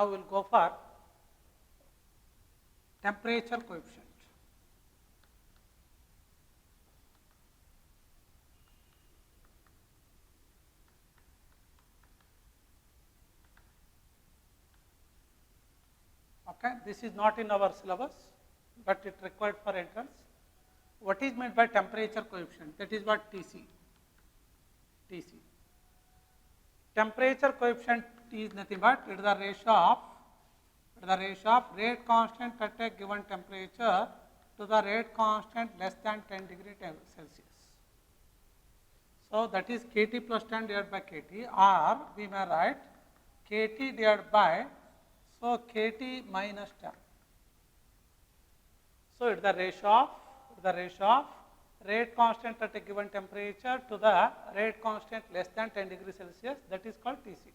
Now we will go for temperature coefficient. Okay, this is not in our syllabus, but it required for entrance. What is meant by temperature coefficient? That is what TC. TC. Temperature coefficient is nothing but it is the ratio of rate constant at a given temperature to the rate constant less than 10 degree Celsius. So that is Kt plus 10 divided by Kt, or we may write Kt divided by, so Kt minus 10. So it is the ratio of rate constant at a given temperature to the rate constant less than 10 degree Celsius, that is called Tc.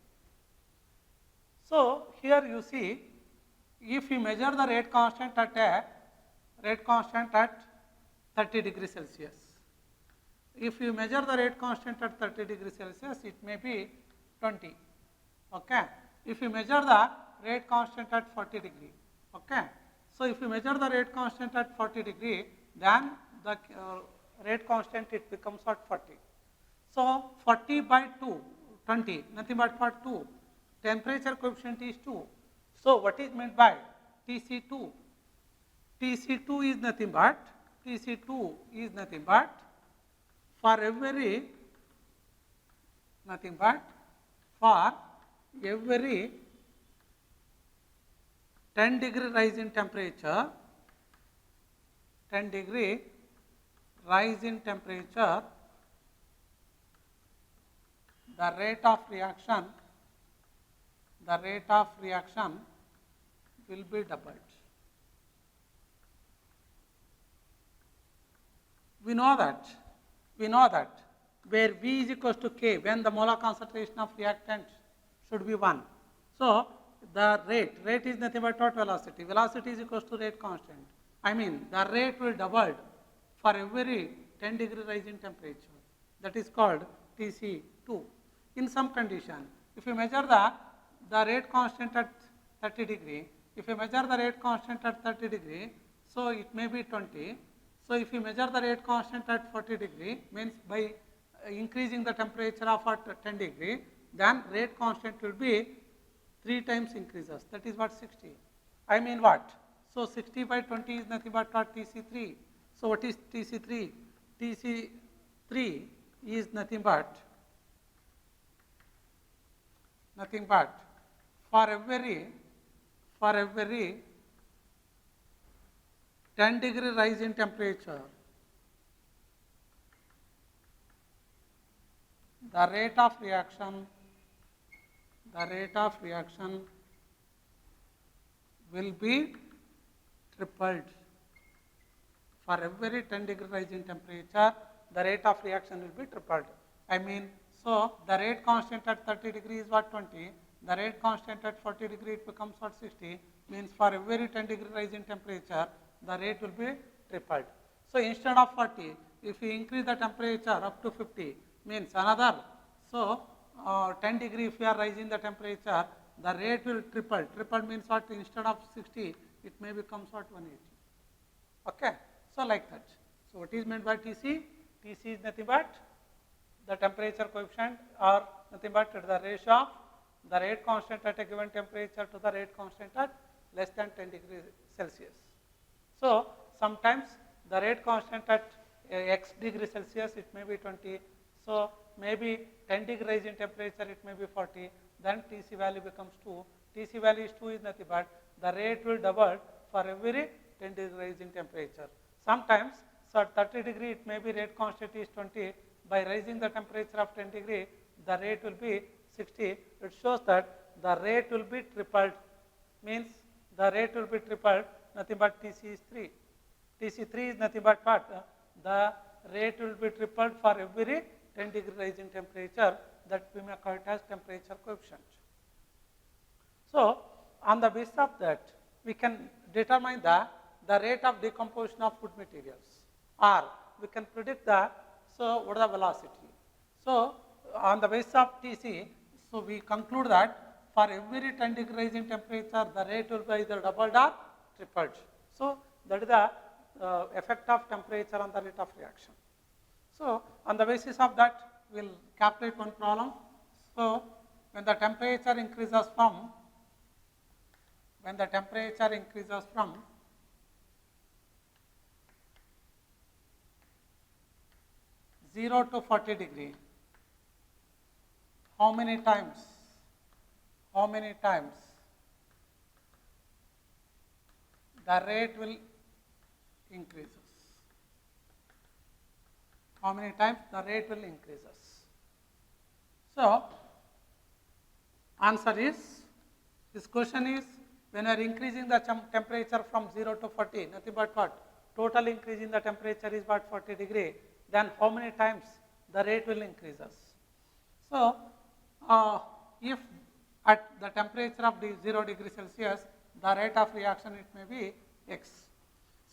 So here you see, if you measure the rate constant at 30 degree Celsius, if you measure the rate constant at 30 degree Celsius, it may be 20. Okay. If you measure the rate constant at 40 degree, okay. So if you measure the rate constant at 40 degree, then the rate constant it becomes at 40. So 40 by 2, 20, nothing but for 2. Temperature coefficient is 2. So what is meant by Tc2? Tc2 is nothing but for every 10 degree rise in temperature, 10 degree rise in temperature, the rate of reaction will be doubled. We know that where V is equals to K, when the molar concentration of reactant should be 1. So the rate is nothing but what velocity. Velocity is equals to rate constant. I mean the rate will double for every 10 degree rise in temperature. That is called Tc2. In some condition, if you measure the rate constant at 30 degree, so it may be 20. So if you measure the rate constant at 40 degree, means by increasing the temperature of at 10 degree, then rate constant will be 3 times increases. That is what 60. I mean what? So 60 by 20 is nothing but what Tc3. So what is Tc3? Tc3 is nothing but for every 10 degree rise in temperature, the rate of reaction will be tripled. For every 10 degree rise in temperature, the rate of reaction will be tripled. I mean, so the rate constant at 30 degree is what 20, the rate constant at 40 degree it becomes what 60, means for every 10 degree rise in temperature, the rate will be tripled. So instead of 40, if you increase the temperature up to 50, means another, so 10 degree if you are raising the temperature, the rate will triple. Triple means what? Instead of 60, it may become what 180. Okay. So like that. So what is meant by Tc? Tc is nothing but the temperature coefficient, or nothing but the ratio of the rate constant at a given temperature to the rate constant at less than 10 degrees Celsius. So sometimes the rate constant at x degree Celsius it may be 20. So maybe 10 degree rise in temperature it may be 40. Then Tc value becomes 2. Tc value is 2 is nothing but the rate will double for every 10 degree rise in temperature. Sometimes, so at 30 degree it may be rate constant is 20. By raising the temperature of 10 degree, the rate will be 60. It shows that the rate will be tripled. Means the rate will be tripled. Nothing but Tc is 3. Tc3 is nothing but what? The rate will be tripled for every 10 degree rise in temperature, that we may call it as temperature coefficient. So on the basis of that, we can determine the rate of decomposition of food materials, or we can predict what is the velocity. So on the basis of Tc, so we conclude that for every 10 degree rise in temperature, the rate will be either doubled or tripled. So that is the effect of temperature on the rate of reaction. So on the basis of that, we will calculate one problem. So when the temperature increases from 0 to 40 degree, how many times the rate will increases? How many times the rate will increases? So answer is, this question is, when we are increasing the temperature from 0 to 40, nothing but what? Total increase in the temperature is what? 40 degree. Then how many times the rate will increases? So if at the temperature of 0 degree Celsius, the rate of reaction it may be x.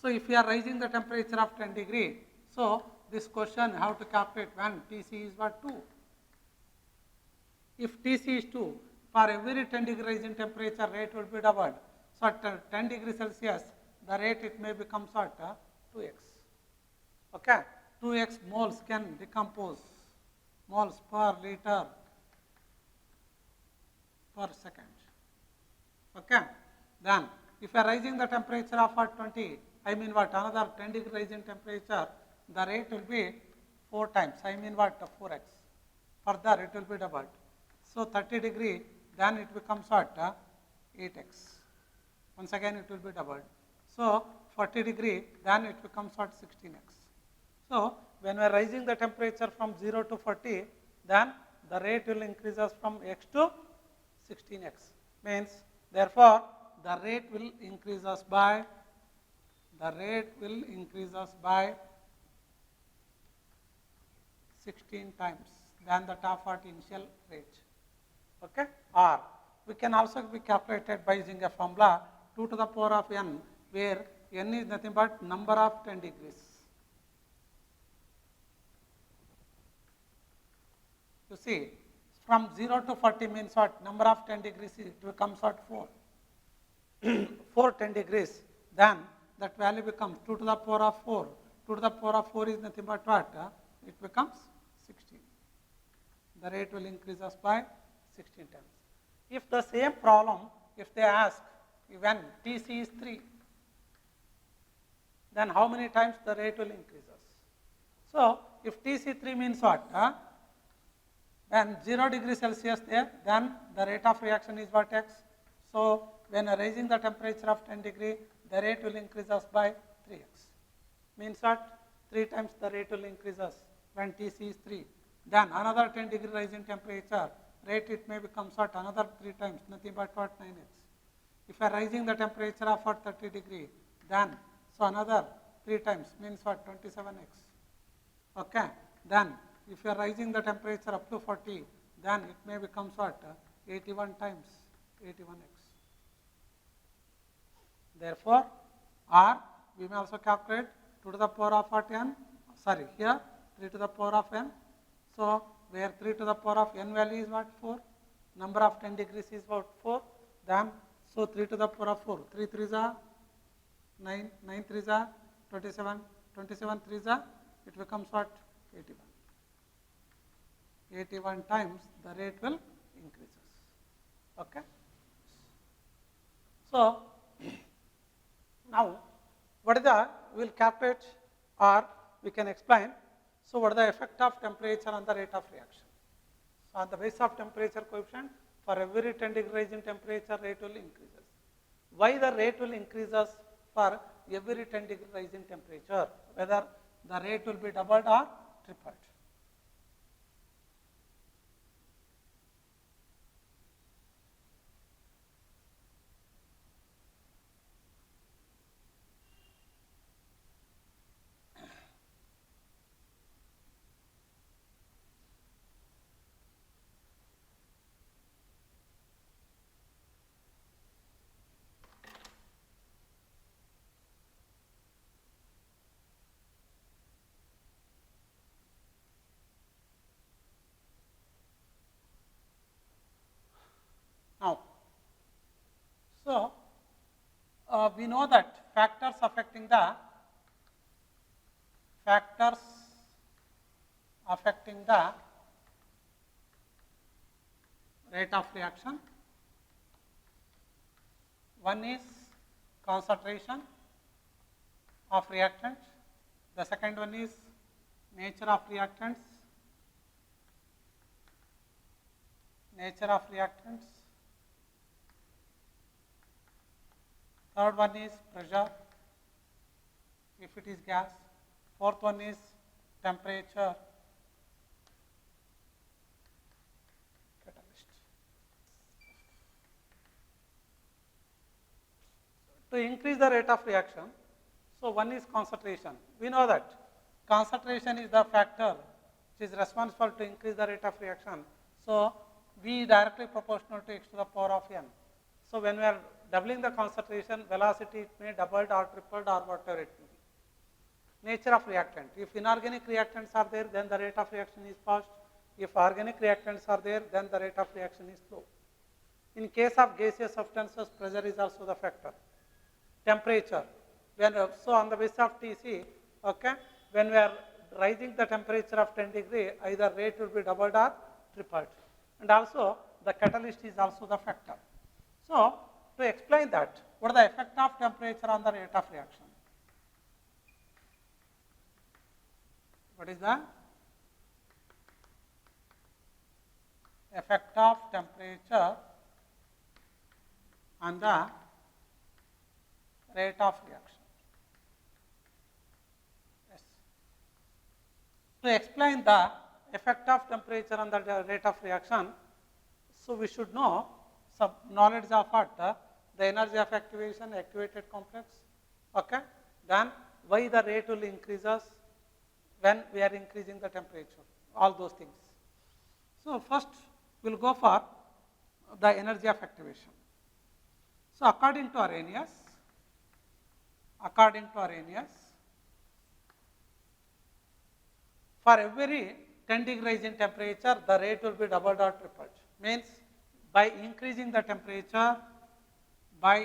So if we are raising the temperature of 10 degree, so this question how to calculate when Tc is what? 2. If Tc is 2, for every 10 degree rise in temperature, rate will be doubled. So at 10 degree Celsius, the rate it may become what? 2x. Okay, 2x moles can decompose, moles per liter per second. Okay, then if you are raising the temperature of 20, I mean what? Another 10 degree rise in temperature, the rate will be 4 times. I mean what? 4x. Further, it will be doubled. So 30 degree, then it becomes what? 8x. Once again, it will be doubled. So 40 degree, then it becomes what? 16x. So when we are raising the temperature from 0 to 40, then the rate will increase us from x to 16x. Means, therefore, the rate will increase us by 16 times than the top of initial rate. Okay? Or we can also be calculated by using a formula 2 to the power of n, where n is nothing but number of 10 degrees. You see, from 0 to 40 means what? Number of 10 degrees, it becomes what? 4. 4 10 degrees, then that value becomes 2 to the power of 4. 2 to the power of 4 is nothing but what? It becomes 16. The rate will increase us by 16 times. If the same problem, if they ask when Tc is 3, then how many times the rate will increase us? So if Tc 3 means what? When 0 degree Celsius there, then the rate of reaction is what? X. So when raising the temperature of 10 degree, the rate will increase us by 3x. Means what? 3 times the rate will increase us when Tc is 3. Then another 10 degree rise in temperature, rate it may become what? Another 3 times, nothing but what? 9x. If I am raising the temperature of what? 30 degree, then so another 3 times means what? 27x. Okay. Then if you are raising the temperature up to 40, then it may become what? 81 times 81x. Therefore, or we may also calculate 2 to the power of what? N, sorry, here 3 to the power of n. So where 3 to the power of n value is what? 4. Number of 10 degrees is what? 4. Then so 3 to the power of 4. 3 3s are 9, 9 3s are 27, 27 3s are, it becomes what? 81. 81 times the rate will increases. Okay. So now what is the, we will calculate or we can explain. So what is the effect of temperature on the rate of reaction? So on the basis of temperature coefficient, for every 10 degree rise in temperature, rate will increases. Why the rate will increases for every 10 degree rise in temperature? Whether the rate will be doubled or tripled. we know that factors affecting the rate of reaction. One is concentration of reactants. The second one is nature of reactants. Third one is pressure, if it is gas. Fourth one is temperature. Catalyst. To increase the rate of reaction, so one is concentration. We know that concentration is the factor which is responsible to increase the rate of reaction. So V directly proportional to x to the power of n. So when we are doubling the concentration, velocity it may doubled or tripled or whatever it may be. Nature of reactant. If inorganic reactants are there, then the rate of reaction is fast. If organic reactants are there, then the rate of reaction is slow. In case of gaseous substances, pressure is also the factor. Temperature. So on the basis of Tc, okay, when we are rising the temperature of 10 degree, either rate will be doubled or tripled. And also the catalyst is also the factor. So to explain that, what is the effect of temperature on the rate of reaction? What is the effect of temperature on the rate of reaction? Yes. To explain the effect of temperature on the rate of reaction, so we should know some knowledge of what? The energy of activation, activated complex, okay? Then why the rate will increases when we are increasing the temperature, all those things. So first we will go for the energy of activation. So according to Arrhenius, for every 10 degree rise in temperature, the rate will be doubled or tripled. Means by increasing the temperature, the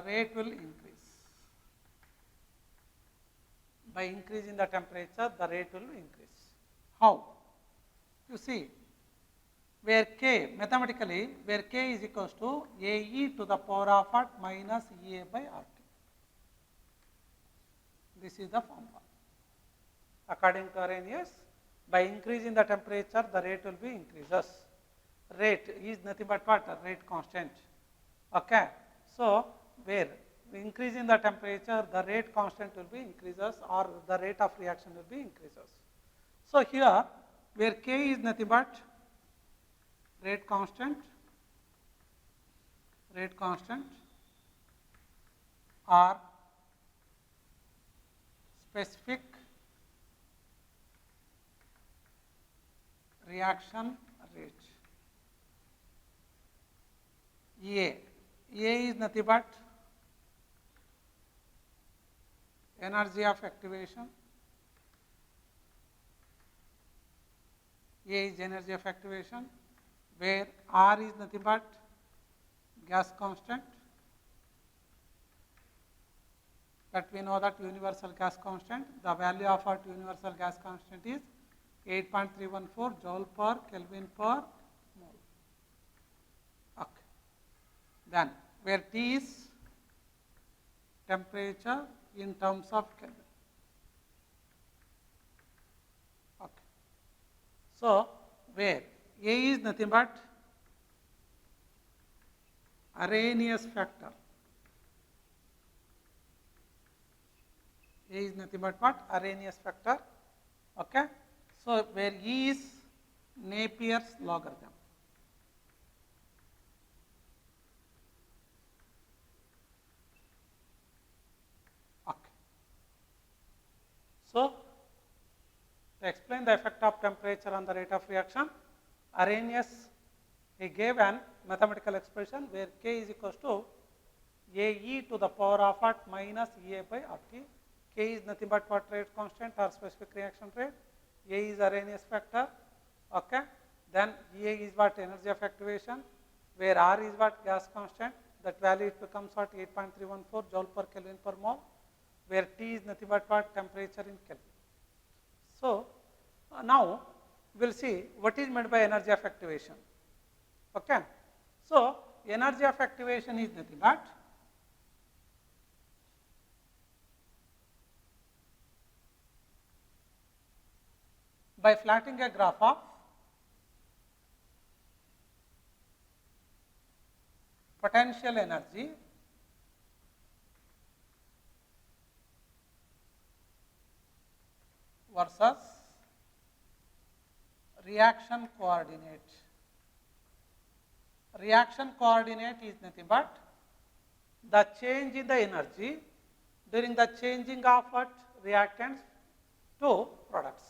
rate will increase. By increasing the temperature, the rate will increase. How? You see, where K, mathematically, where K is equals to AE to the power of what minus EA by RT. This is the formula. According to Arrhenius, by increasing the temperature, the rate will be increases. Rate is nothing but what? A rate constant. Okay. So where increasing the temperature, the rate constant will be increases or the rate of reaction will be increases. So here, where K is nothing but rate constant or specific reaction rate. EA is nothing but energy of activation. A is energy of activation, where R is nothing but gas constant. But we know that universal gas constant, the value of our universal gas constant is 8.314 joule per Kelvin per mole. Okay. Then where T is temperature in terms of Kelvin. Okay. So where A is nothing but Arrhenius factor. A is nothing but what? Arrhenius factor. Okay. So where E is Napier's logarithm. Okay. So to explain the effect of temperature on the rate of reaction, Arrhenius, he gave an mathematical expression where K is equals to AE to the power of what minus EA by RT. K is nothing but what rate constant or specific reaction rate. A is Arrhenius factor, okay. Then EA is what energy of activation, where R is what gas constant, that value it becomes what 8.314 joule per Kelvin per mole, where T is nothing but what temperature in Kelvin. So, now we will see what is meant by energy of activation, okay. So, energy of activation is nothing but by plotting a graph of potential energy versus reaction coordinate. Reaction coordinate is nothing but the change in the energy during the changing of what reactants to products.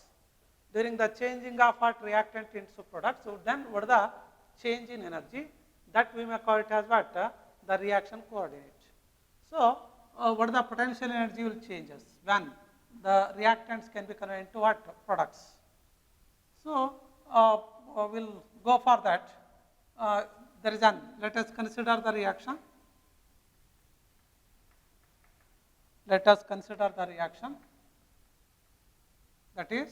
During the changing of what reactant into products, so then what is the change in energy, that we may call it as what the reaction coordinate. So, what is the potential energy will changes when the reactants can be converted into what products. So, we will go for that. There is an, let us consider the reaction. Let us consider the reaction, that is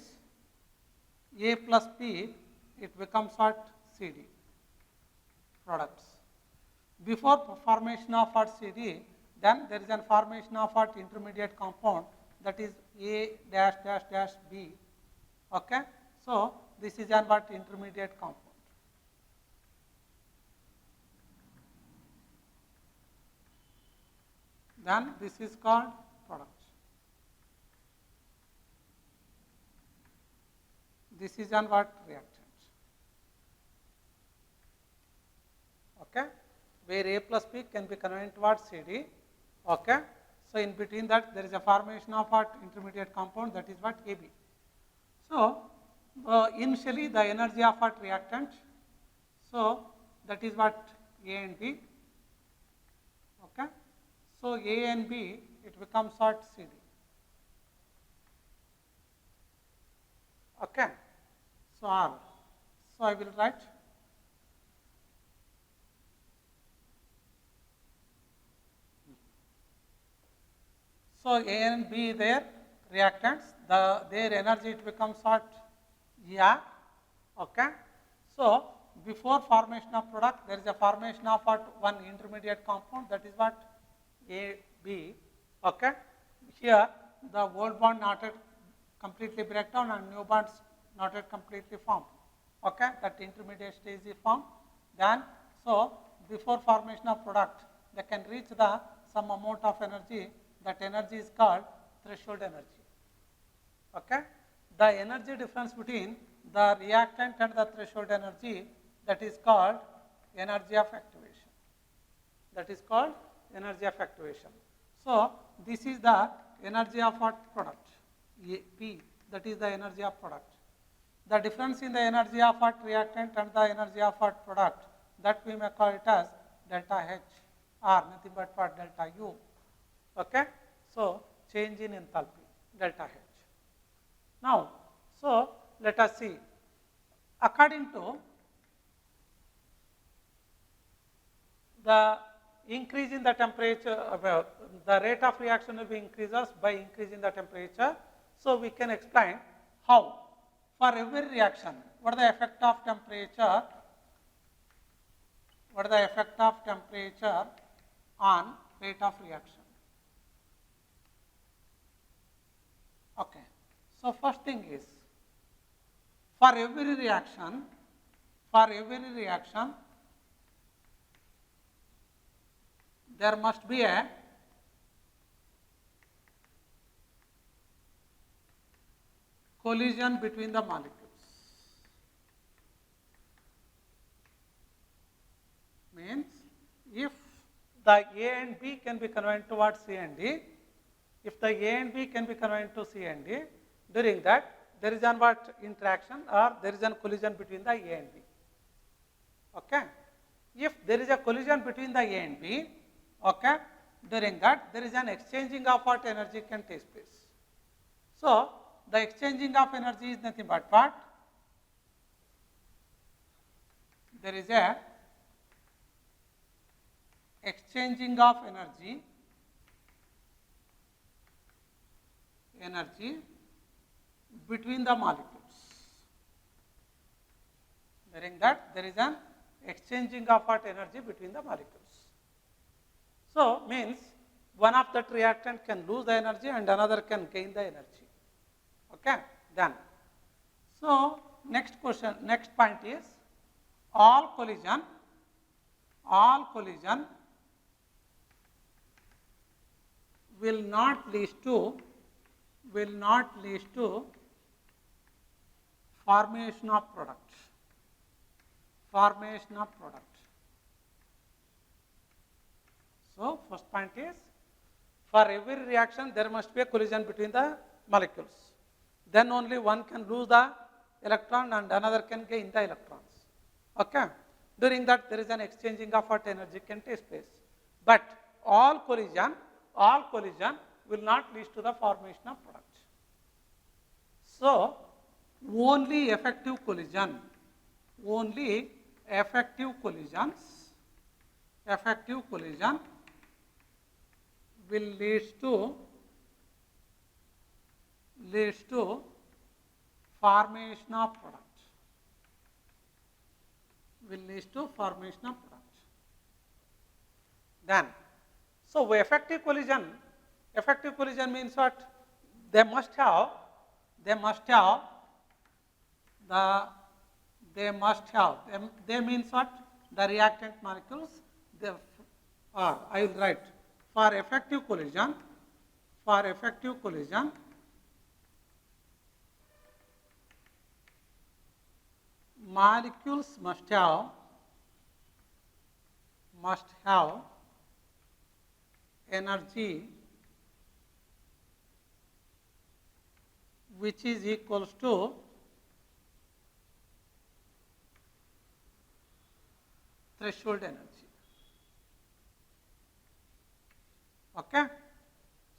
A plus P, it becomes what CD, products. Before formation of what CD, then there is a formation of what intermediate compound, that is A dash dash dash B, okay. So, this is an what intermediate compound. Then this is called product. This is an what reactant, okay, where A plus P can be converted to what CD, okay. So, in between that there is a formation of what intermediate compound, that is what AB. So, initially the energy of what reactant, so that is what A and B, okay. So, A and B, it becomes what CD, okay. So, R. So, I will write so A and B their reactants, their energy it becomes what ER, okay. So, before formation of product there is a formation of what one intermediate compound, that is what AB, okay. Here the old bond not yet completely break down and new bonds not yet completely formed, okay. That intermediate stage is formed. Then, so before formation of product they can reach the some amount of energy, that energy is called threshold energy, okay. The energy difference between the reactant and the threshold energy, that is called energy of activation, that is called energy of activation. So, this is the energy of what product, P, that is the energy of product. The difference in the energy of what reactant and the energy of what product, that we may call it as delta H, or nothing but what delta U, okay. So, change in enthalpy, delta H. Now, so let us see, according to the increase in the temperature, the rate of reaction will be increases by increasing the temperature. So, we can explain how for every reaction, what is the effect of temperature, what is the effect of temperature on rate of reaction. Okay. So, first thing is, for every reaction, there must be a collision between the molecules. Means, if the A and B can be converted towards C and D, if the A and B can be converted to C and D, during that there is an what interaction or there is a collision between the A and B. Okay. If there is a collision between the A and B, okay, during that there is an exchanging of what energy can take place. So, the exchanging of energy is nothing but what? There is a exchanging of energy between the molecules. During that, there is an exchanging of what energy between the molecules. So, means one of that reactant can lose the energy and another can gain the energy. Okay, done. So, next question, next point is all collision will not lead to formation of product. So, first point is for every reaction there must be a collision between the molecules. Then only one can lose the electron and another can gain the electrons. Okay. During that there is an exchanging of what energy can take place. But all collision will not lead to the formation of product. So, only effective collisions will leads to formation of product. Then, so effective collision means what? They means what? The reactant molecules. I will write for effective collision. Molecules must have energy which is equals to threshold energy. Okay.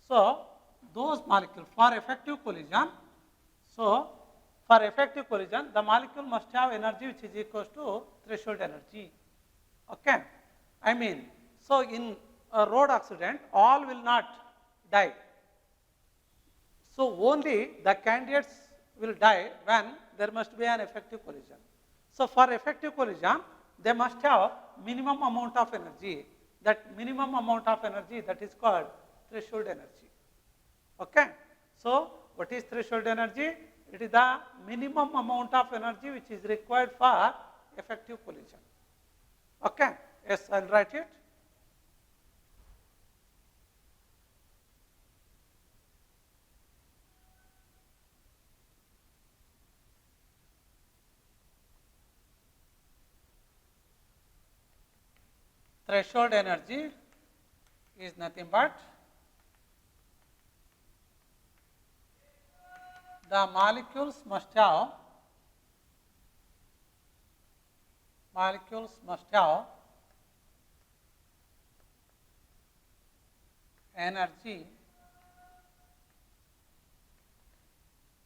So, those molecules for effective collision, the molecule must have energy which is equals to threshold energy. Okay. I mean, so in a road accident, all will not die. So, only the candidates will die when there must be an effective collision. So, for effective collision, they must have minimum amount of energy. That minimum amount of energy, that is called threshold energy. Okay. So, what is threshold energy? It is the minimum amount of energy which is required for effective collision. Okay. Yes, I will write it. Threshold energy is nothing but the molecules must have energy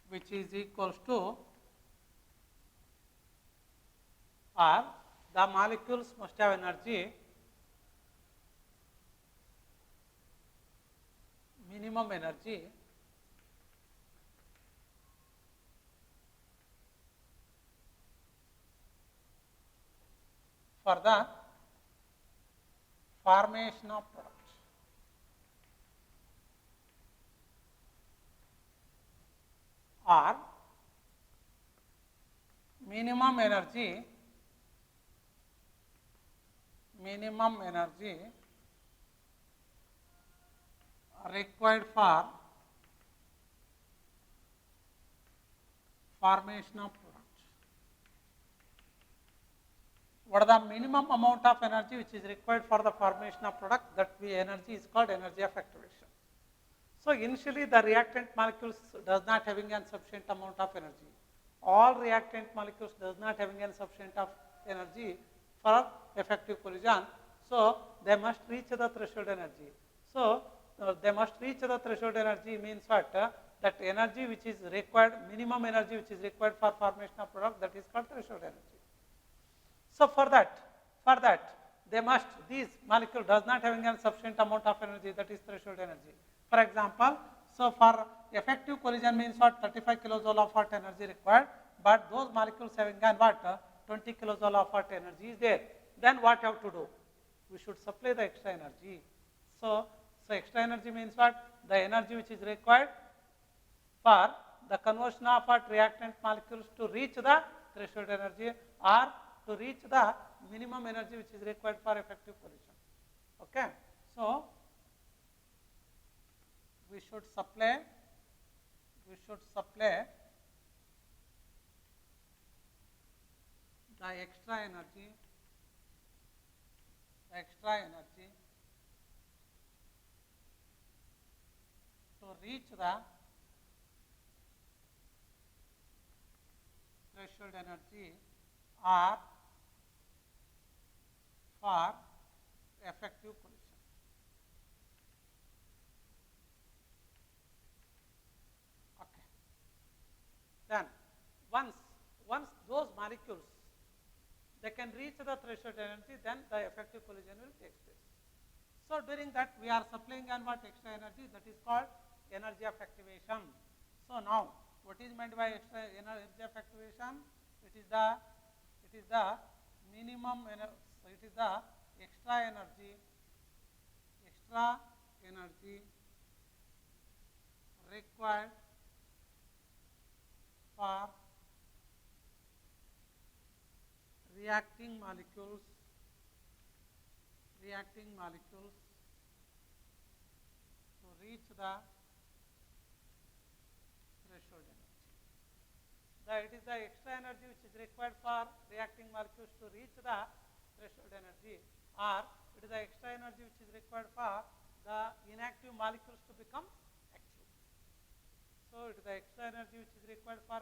which is equals to, or the molecules must have energy minimum energy for the formation of product. Or minimum energy required for formation of product. What is the minimum amount of energy which is required for the formation of product? That energy is called energy of activation. So, initially the reactant molecules does not having a sufficient amount of energy. All reactant molecules does not having a sufficient of energy for effective collision. So, they must reach the threshold energy. So, they must reach the threshold energy means what? that energy which is required, minimum energy which is required for formation of product, that is called threshold energy. So for that, they must, these molecule does not having a sufficient amount of energy, that is threshold energy. For example, so for effective collision means what, 35 kilojoule of what energy required, but those molecules having an what, 20 kilojoule of what energy is there. Then what you have to do? We should supply the extra energy. So extra energy means what? The energy which is required for the conversion of what reactant molecules to reach the threshold energy or to reach the minimum energy which is required for effective collision. Okay. So we should supply the extra energy to reach the threshold energy or for effective collision. Okay. Then once those molecules they can reach the threshold energy, then the effective collision will take place. So during that we are supplying and what extra energy, that is called energy of activation. So now what is meant by extra energy of activation? It is the minimum energy, so it is the extra energy required for reacting molecules to reach the threshold energy. It is the extra energy which is required for reacting molecules to reach the threshold energy, or it is the extra energy which is required for the inactive molecules to become active. So it is the extra energy which is required for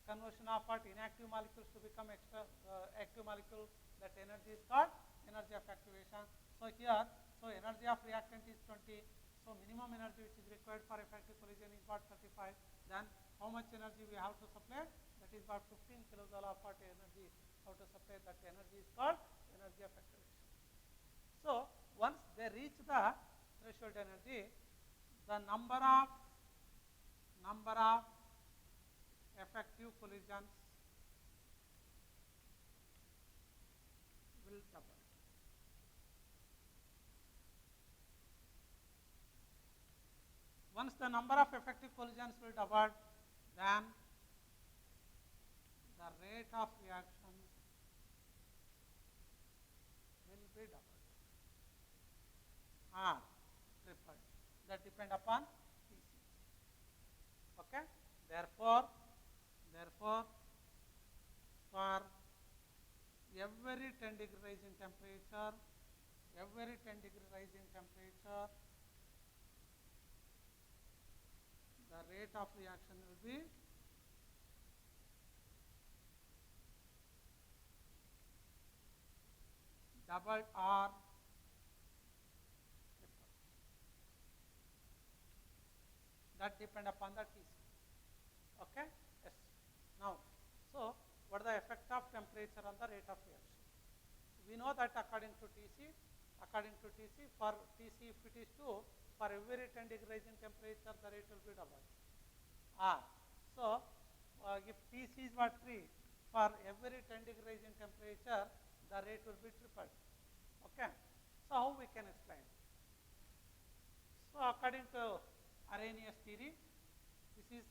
conversion of what inactive molecules to become extra active molecule. That energy is called energy of activation. So here, so energy of reactant is 20. So minimum energy which is required for effective collision is what, 35. Then how much energy we have to supply? That is about 15 kilojoule of what energy how to supply. That energy is called energy of activation. So once they reach the threshold energy, the number of effective collisions will double. Once the number of effective collisions will double, then the rate of reaction will be doubled or tripled. That depend upon TC. Okay. Therefore, for every 10 degree rise in temperature, the rate of reaction will be doubled or tripled. That depend upon the TC. Okay? Yes. Now, so what is the effect of temperature on the rate of reaction? We know that according to TC, for TC if it is 2, for every 10 degree rise in temperature, the rate will be doubled. So if TC is what 3, for every 10 degree rise in temperature, the rate will be tripled. Okay. So how we can explain? So according to Arrhenius theory, this is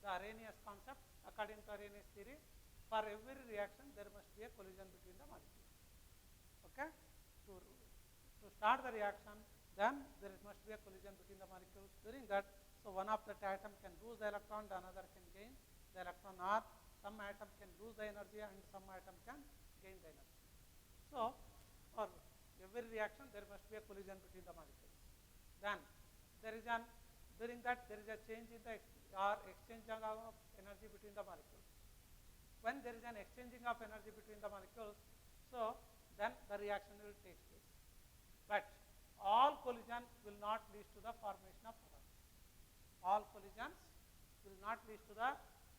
the Arrhenius concept. According to Arrhenius theory, for every reaction there must be a collision between the molecules. Okay. To start the reaction, then there must be a collision between the molecules. During that, so one of the atom can lose the electron, the another can gain the electron, or some atom can lose the energy and some atom can gain the energy. So for every reaction there must be a collision between the molecules. Then during that there is a change in the exchange of energy between the molecules. When there is an exchanging of energy between the molecules, so then the reaction will take place. But all collisions will not lead to the formation of product. All collisions will not lead to the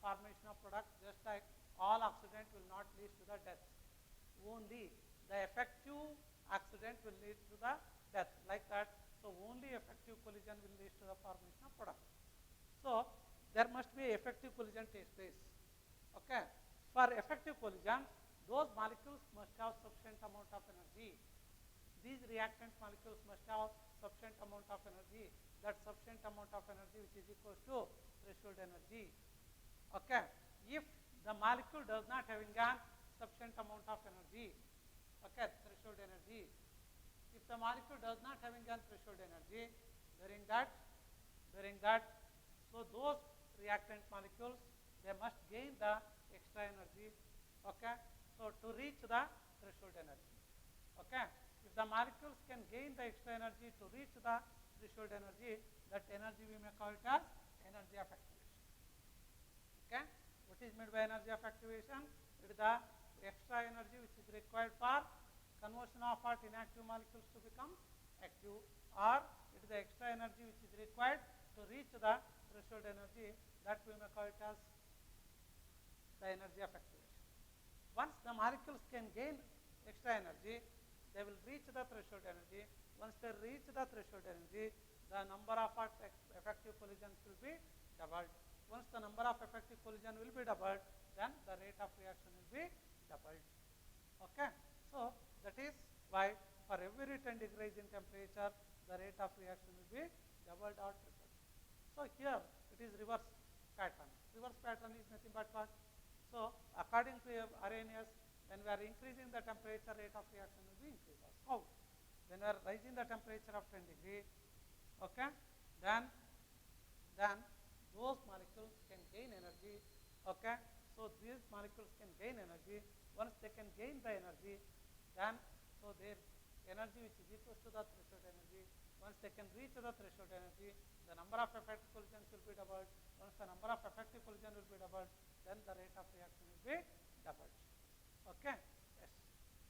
formation of product, just like all oxidant will not lead to the death. Only the effective oxidant will lead to the death, like that. So only effective collision will lead to the formation of product. So there must be effective collision takes place. Okay. For effective collision, those molecules must have sufficient amount of energy. These reactant molecules must have sufficient amount of energy. That sufficient amount of energy which is equal to threshold energy. Okay. If the molecule does not having a sufficient amount of energy, okay, threshold energy. If the molecule does not having a threshold energy, during that, so those reactant molecules, they must gain the extra energy. Okay. So to reach the threshold energy. Okay. If the molecules can gain the extra energy to reach the threshold energy, that energy we may call it as energy of activation. Okay. What is meant by energy of activation? It is the extra energy which is required for conversion of what inactive molecules to become active, or it is the extra energy which is required to reach the threshold energy, that we may call it as the energy of activation. Once the molecules can gain extra energy, they will reach the threshold energy. Once they reach the threshold energy, the number of effective collisions will be doubled. Once the number of effective collision will be doubled, then the rate of reaction will be doubled. Okay. So that is why for every 10 degrees in temperature, the rate of reaction will be doubled or tripled. So here it is reverse pattern. Reverse pattern is nothing but what? So according to Arrhenius, when we are increasing the temperature, rate of reaction will be increased. How? When we are raising the temperature of 10 degree, okay, then those molecules can gain energy. Okay, so these molecules can gain energy. Once they can gain the energy, then so their energy which is equal to the threshold energy. Once they can reach the threshold energy, the number of effective collisions will be doubled. Once the number of effective collision will be doubled, then the rate of reaction will be doubled. Okay. Yes.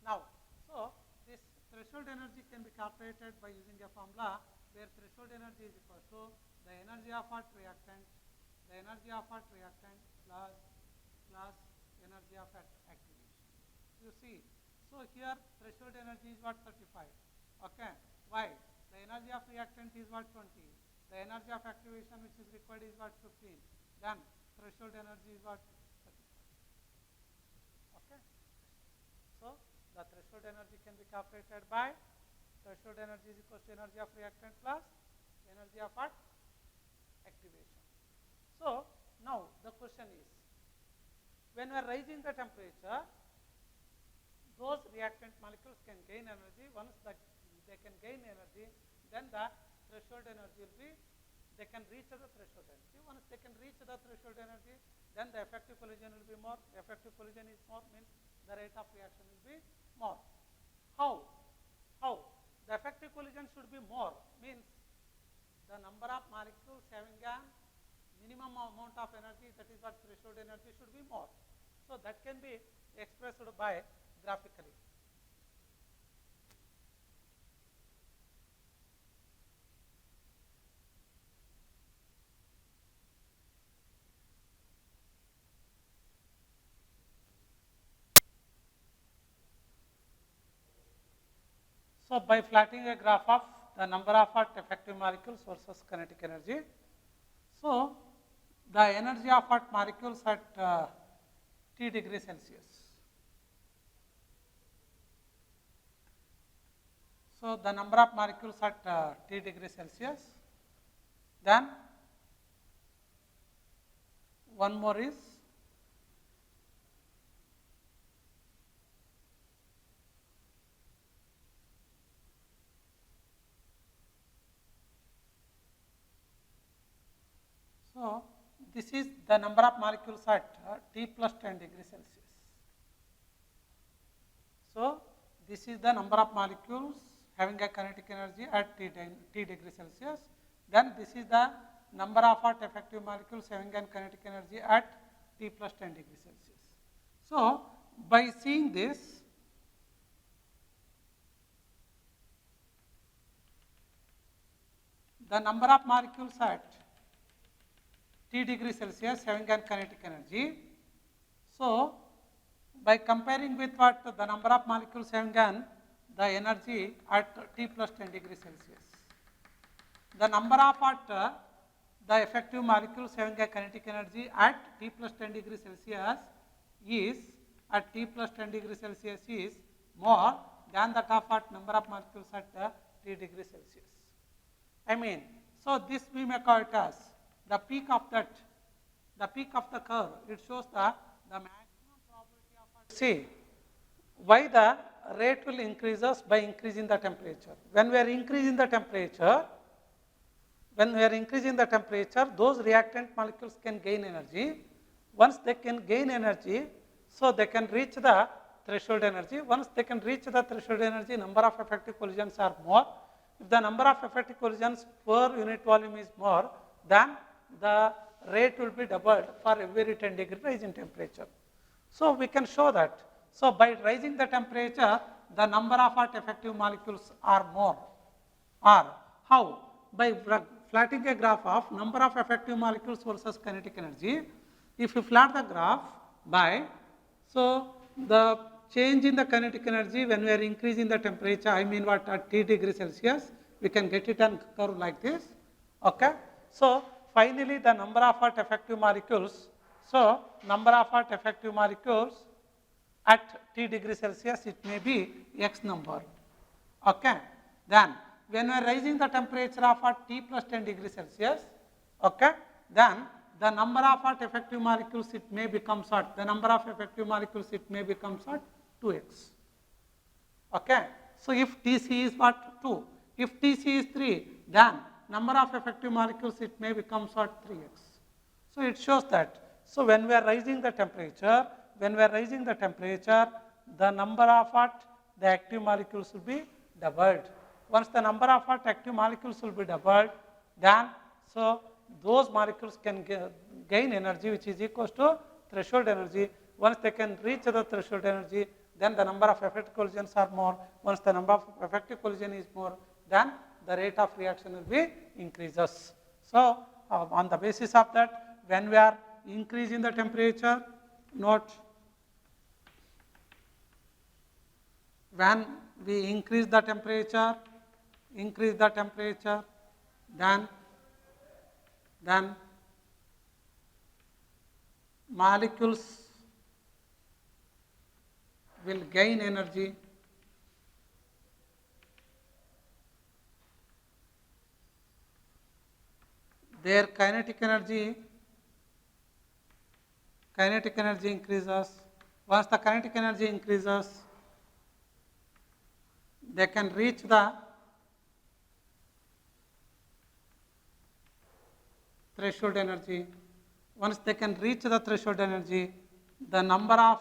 Now, so this threshold energy can be calculated by using a formula where threshold energy is equal to the energy of what reactant, plus energy of activation. You see, so here threshold energy is what, 35. Okay. Why? The energy of reactant is what, 20. The energy of activation which is required is what, 15. Then threshold energy is what, 35. Okay. So the threshold energy can be calculated by threshold energy is equal to energy of reactant plus energy of what? Activation. So now the question is, when we are raising the temperature, those reactant molecules can gain energy. Once they can gain energy, then the threshold energy will be, they can reach the threshold energy. Once they can reach the threshold energy, then the effective collision will be more. Effective collision is more, means the rate of reaction will be more. How? The effective collision should be more, means the number of molecules having a minimum amount of energy, that is what threshold energy should be more. So that can be expressed by graphically. So by plotting a graph of the number of effective molecules versus kinetic energy, so the energy of molecules at T degree Celsius. So the number of molecules at T degree Celsius, then one more is so this is the number of molecules at T plus 10 degrees Celsius. So this is the number of molecules having a kinetic energy at T degree Celsius. Then this is the number of effective molecules having a kinetic energy at T plus 10 degrees Celsius. So by seeing this, the number of molecules at T degree Celsius having an kinetic energy. So, by comparing with what the number of molecules having an the energy at T plus 10 degree Celsius. The number of the effective molecules having a kinetic energy at T plus 10 degree Celsius is at T plus 10 degree Celsius is more than that of what number of molecules at T degree Celsius. I mean, so this we may call it as the peak of that, the peak of the curve. It shows the maximum probability of see why the rate will increases by increasing the temperature. When we are increasing the temperature, those reactant molecules can gain energy. Once they can gain energy, so they can reach the threshold energy. Once they can reach the threshold energy, number of effective collisions are more. If the number of effective collisions per unit volume is more, then the rate will be doubled for every 10 degree rise in temperature. So we can show that. So by rising the temperature, the number of effective molecules are more. Or how? By plotting a graph of number of effective molecules versus kinetic energy. If you plot the graph by, so the change in the kinetic energy when we are increasing the temperature, I mean what at T degree Celsius, we can get it on curve like this. Okay. So finally the number of effective molecules, so number of effective molecules at T degree Celsius, it may be X number. Okay. Then when we are raising the temperature of T plus 10 degree Celsius, okay, then the number of effective molecules it may become what? The number of effective molecules it may become what? 2x. Okay. So if Tc is what? 2. If Tc is 3, then number of effective molecules it may become what? 3x. So it shows that. So when we are raising the temperature, the number of what? The active molecules will be doubled. Once the number of active molecules will be doubled, then so those molecules can gain energy which is equal to threshold energy. Once they can reach the threshold energy, then the number of effective collisions are more. Once the number of effective collision is more, then the rate of reaction will be increases. So on the basis of that, when we are increasing the temperature, note when we increase the temperature, then molecules will gain energy their kinetic energy increases. Once the kinetic energy increases, they can reach the threshold energy. Once they can reach the threshold energy, the number of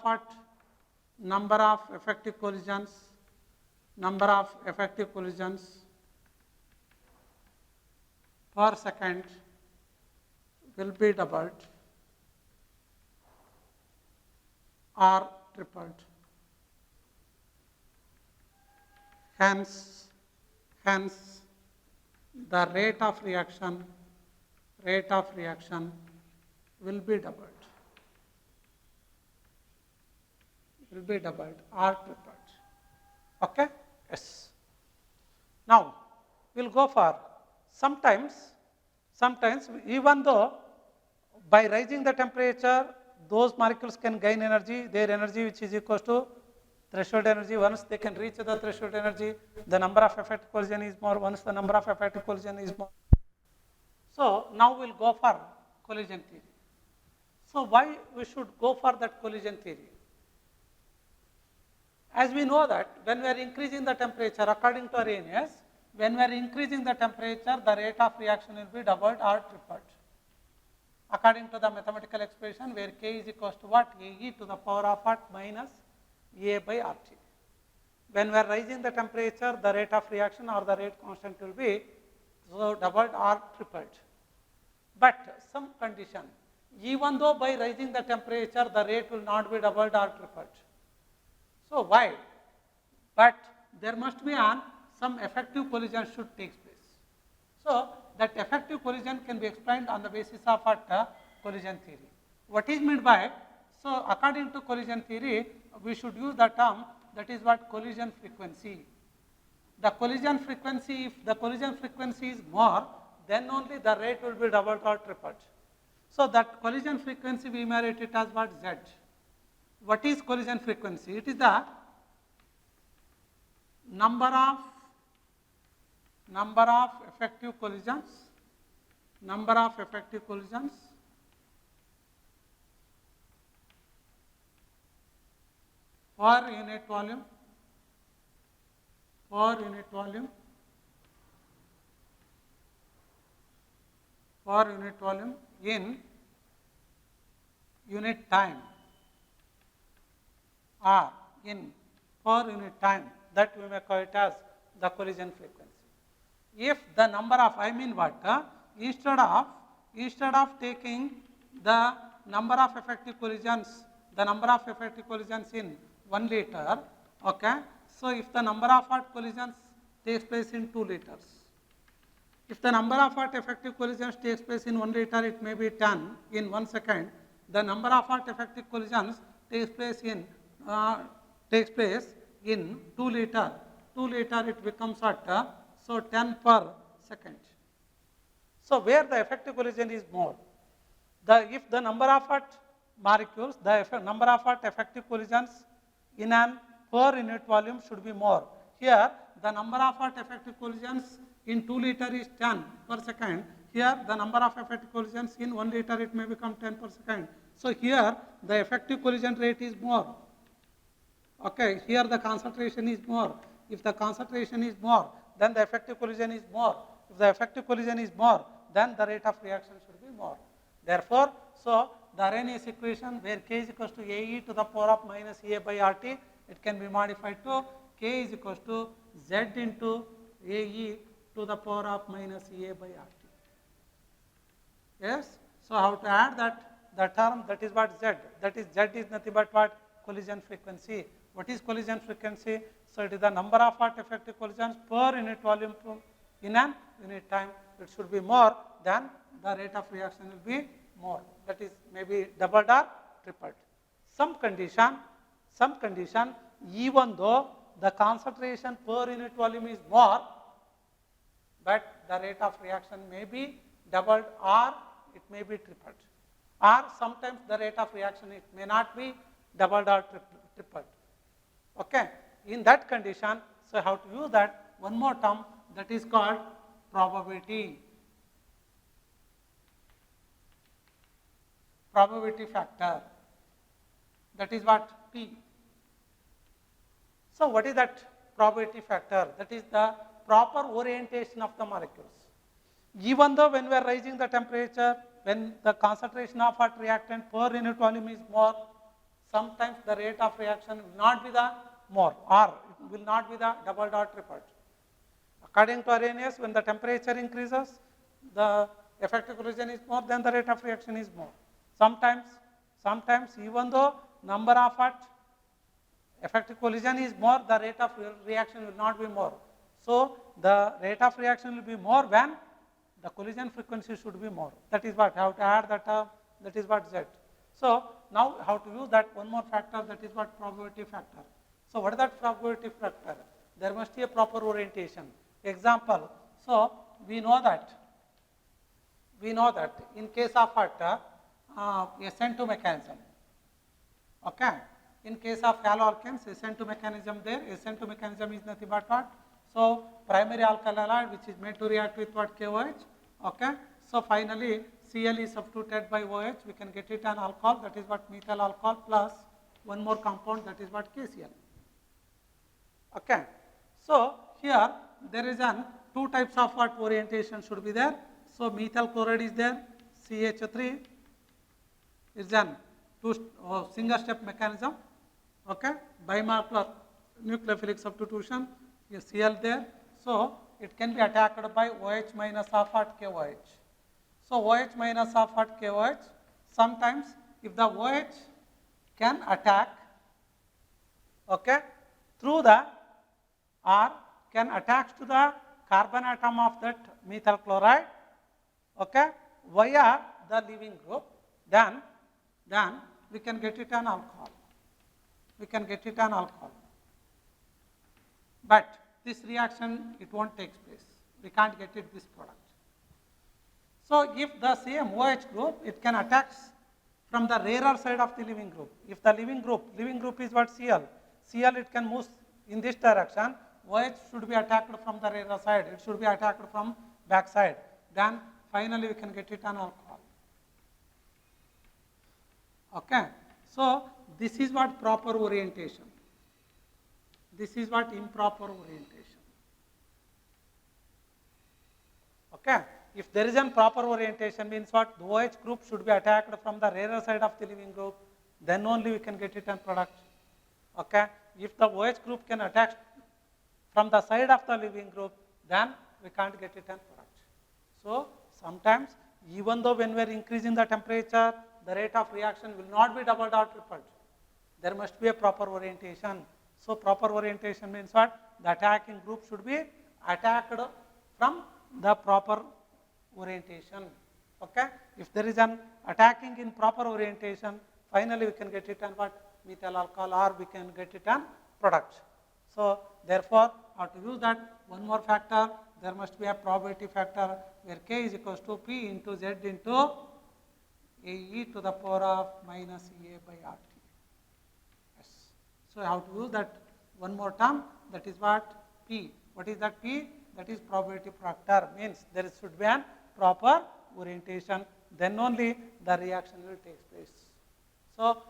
effective collisions per second will be doubled or tripled. Hence the rate of reaction will be doubled or tripled. Okay? Yes. Now we'll go for sometimes even though by raising the temperature those molecules can gain energy, their energy which is equal to threshold energy. Once they can reach the threshold energy, the number of effective collision is more. Once the number of effective collision is more. So now we'll go for collision theory. So why we should go for that collision theory? As we know that when we are increasing the temperature, according to Arrhenius, when we are increasing the temperature, the rate of reaction will be doubled or tripled. According to the mathematical expression where K is equals to what? AE to the power of what? Minus A by RT. When we are raising the temperature, the rate of reaction or the rate constant will be so doubled or tripled. But some condition, even though by raising the temperature, the rate will not be doubled or tripled. So why? But there must be some effective collision should take place. So that effective collision can be explained on the basis of what? collision theory. What is meant by, so according to collision theory, we should use the term that is what collision frequency. The collision frequency, if the collision frequency is more, then only the rate will be doubled or tripled. So that collision frequency we may write it as what Z. What is collision frequency? It is the number of effective collisions per unit volume in unit time or in per unit time, that we may call it as the collision frequency. If the number of, I mean what, instead of taking the number of effective collisions in 1 liter, okay, so if the number of what collisions takes place in 2 liters, if the number of what effective collisions takes place in 1 liter, it may be 10 in 1 second. The number of what effective collisions takes place in 2 liter. 2 liter it becomes what? So 10 per second. So where the effective collision is more, if the number of what molecules, the number of what effective collisions in an per unit volume should be more. Here the number of what effective collisions in 2 liter is 10 per second. Here the number of effective collisions in 1 liter it may become 10 per second. So here the effective collision rate is more. Okay, here the concentration is more. If the concentration is more, then the effective collision is more. If the effective collision is more, then the rate of reaction should be more. Therefore, so the Arrhenius equation where K is equals to AE to the power of minus A by RT, it can be modified to K is equals to Z into AE to the power of minus A by RT. Yes, so how to add the term, that is what Z, that is Z is nothing but what? Collision frequency. What is collision frequency? So it is the number of what effective collisions per unit volume in an unit time. It should be more than the rate of reaction will be more. That is maybe doubled or tripled. Some condition, even though the concentration per unit volume is more, but the rate of reaction may be doubled or it may be tripled. Or sometimes the rate of reaction it may not be doubled or tripled. Okay. In that condition, so how to use that? One more term that is called probability factor. That is what? P. So what is that probability factor? That is the proper orientation of the molecules. Even though when we are raising the temperature, when the concentration of what reactant per unit volume is more, sometimes the rate of reaction will not be the more, or it will not be the doubled or tripled. According to Arrhenius, when the temperature increases, the effective collision is more, then the rate of reaction is more. Sometimes even though number of what effective collision is more, the rate of reaction will not be more. So the rate of reaction will be more when the collision frequency should be more. That is what, how to add that term, that is what Z. So now how to use that one more factor, that is what probability factor. So what is that probability factor? There must be a proper orientation. Example, so we know that in case of what, SN2 mechanism, okay, in case of haloalkanes, SN2 mechanism there, SN2 mechanism is nothing but what? So primary alkyl halide which is made to react with what? KOH, okay. So finally Cl is substituted by OH, we can get it an alcohol, that is what methyl alcohol, plus one more compound, that is what KCl. Okay. So here there is two types of what orientation should be there. So methyl chloride is there, CH3 is an single step mechanism, okay, bimolecular nucleophilic substitution, is Cl there. So it can be attacked by OH minus of what? KOH. So OH minus of what? KOH. Sometimes if the OH can attack, okay, through the or can attach to the carbon atom of that methyl chloride, okay, via the leaving group. then we can get it an alcohol. We can get it an alcohol. But this reaction, it won't take place. We can't get it this product. So if the same OH group, it can attack from the rarer side of the leaving group. If the leaving group is what Cl, it can move in this direction. OH should be attacked from the rarer side. It should be attacked from back side. Then finally we can get it an alcohol. Okay. So this is what proper orientation. This is what improper orientation. Okay. If there is a proper orientation, means what? The OH group should be attacked from the rarer side of the leaving group, then only we can get it an product. Okay. If the OH group can attack from the side of the leaving group, then we can't get it an product. So sometimes, even though when we are increasing the temperature, the rate of reaction will not be doubled or tripled. There must be a proper orientation. So proper orientation means what? The attacking group should be attacked from the proper orientation. Okay? If there is an attacking in proper orientation, finally we can get it an what? Methyl alcohol, or we can get it an product. So therefore, how to use that? One more factor, there must be a probability factor where K is equals to P into Z into AE to the power of minus EA by RT. Yes. So how to use that? One more term, that is what? P. What is that P? That is probability factor, means there should be an proper orientation, then only the reaction will take place. So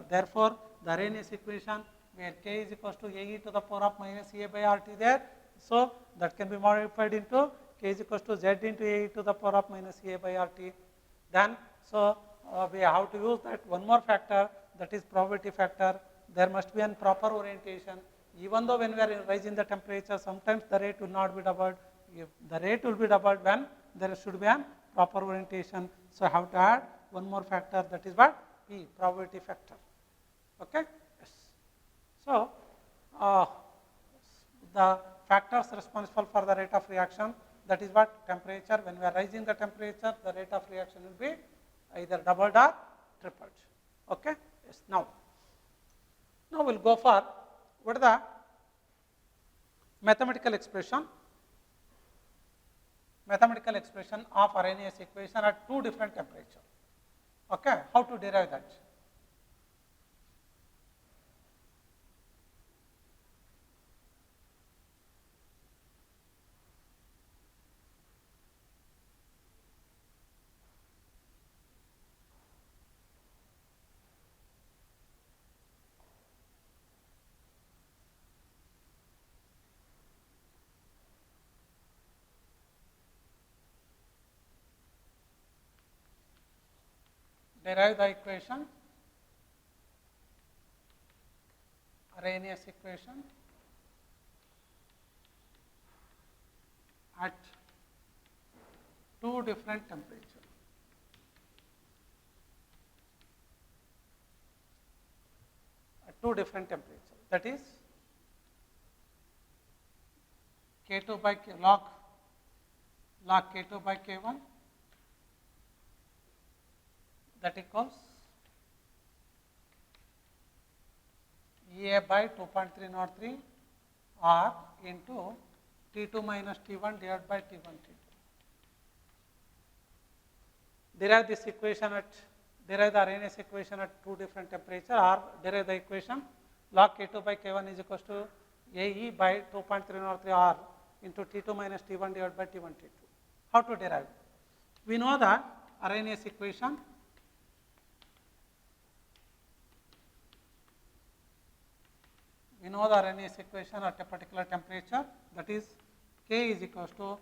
therefore, the Arrhenius equation where K is equals to AE to the power of minus EA by RT there, so that can be modified into K is equals to Z into AE to the power of minus EA by RT. Then, so we have to use that one more factor, that is probability factor. There must be a proper orientation. Even though when we are raising the temperature, sometimes the rate will not be doubled. If the rate will be doubled when there should be a proper orientation. So I have to add one more factor, that is what? P, probability factor. Okay? Yes. So the factors responsible for the rate of reaction, that is what? Temperature. When we are raising the temperature, the rate of reaction will be either doubled or tripled. Okay? Yes. Now we'll go for what is the mathematical expression of Arrhenius equation at two different temperatures. Okay? How to derive that? Derive the equation, Arrhenius equation at two different temperatures. At two different temperatures. That is K2 by K, log K2 by K1, that equals EA by 2.303 R into T2 minus T1 divided by T1 T2. Derive this equation derive the Arrhenius equation at two different temperatures, or derive the equation log K2 by K1 is equals to AE by 2.303 R into T2 minus T1 divided by T1 T2. How to derive? We know that Arrhenius equation at a particular temperature, that is K is equals to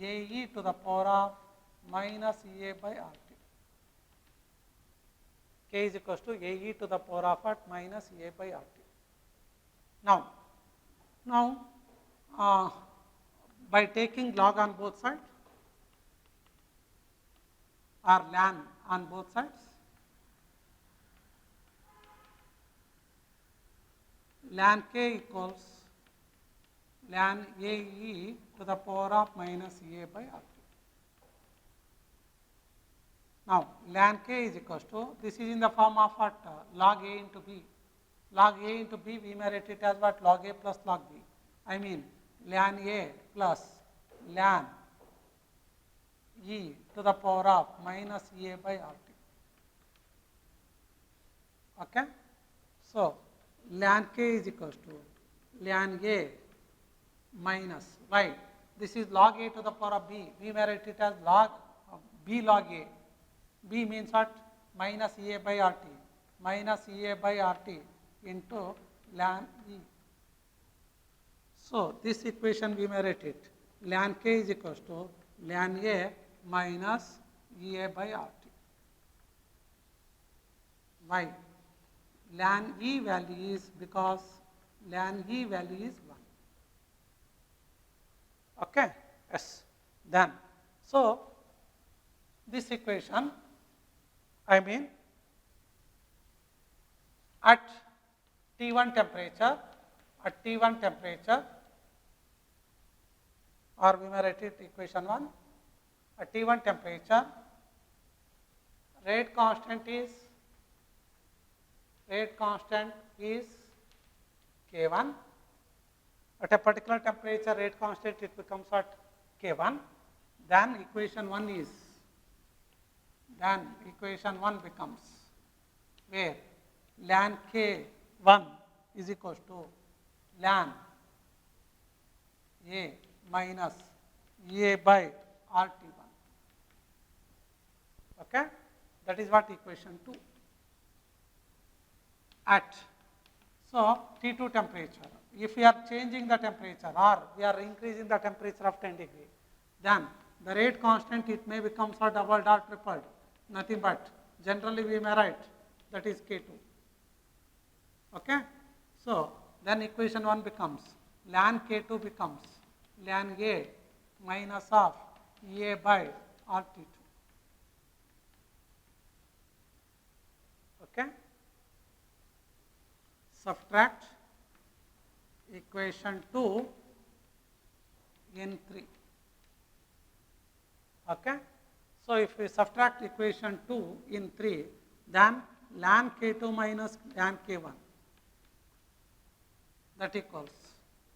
AE to the power of minus EA by RT. K is equals to AE to the power of what? Minus EA by RT. Now, by taking log on both sides or ln on both sides, ln K equals ln AE to the power of minus EA by RT. Now, ln k is equals to, this is in the form of what? Log A into B. Log A into B, we may write it as what? Log A plus log B. I mean, ln A plus ln E to the power of minus A by RT. Okay? So, ln k is equals to ln A minus y. This is log A to the power of B. We may write it as log B log A. B means what? Minus A by RT. Minus A by RT into ln E. So, this equation we may write it. Ln k is equals to ln A minus A by RT. Why? Ln E value is because ln E value is 1. Okay? Yes. Then, so this equation, I mean, at T1 temperature, or we may write it equation 1, at T1 temperature, rate constant is K1. At a particular temperature, rate constant, it becomes what? K1. Then equation 1 becomes where ln K1 is equals to ln A minus A by RT1. Okay? That is what equation 2. At, so T2 temperature, if we are changing the temperature or we are increasing the temperature of 10 degree, then the rate constant, it may become a double dot tripled, nothing but generally we may write that is K2. Okay? So, then equation 1 becomes ln K2 becomes ln A minus of A by RT2. Okay? Subtract equation 2 in 3. Okay? So, if we subtract equation 2 in 3, then ln K2 minus ln K1, that equals,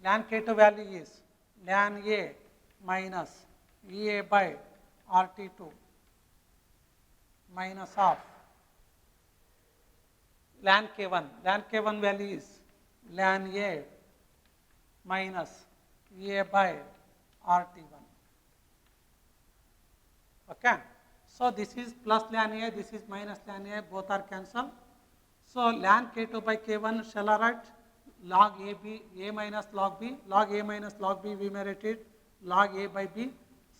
ln K2 value is ln A minus A by RT2 minus of ln K1. Ln K1 value is ln A minus A by RT1. Okay. So, this is plus ln A, this is minus ln A, both are cancelled. So, ln K2 by K1 shall I write log AB, A minus log B, log A minus log B, we may write it log A by B.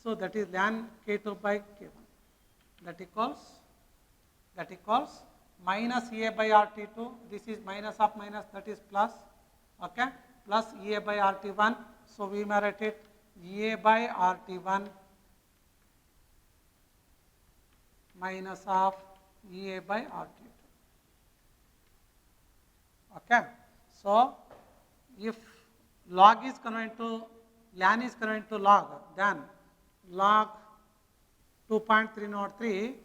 So, that is ln K2 by K1. That equals minus A by RT2, this is minus of minus, that is plus, okay, plus A by RT1. So, we may write it A by RT1 minus of A by RT2. Okay. So, if log is converted to, ln is converted to log, then log 2.303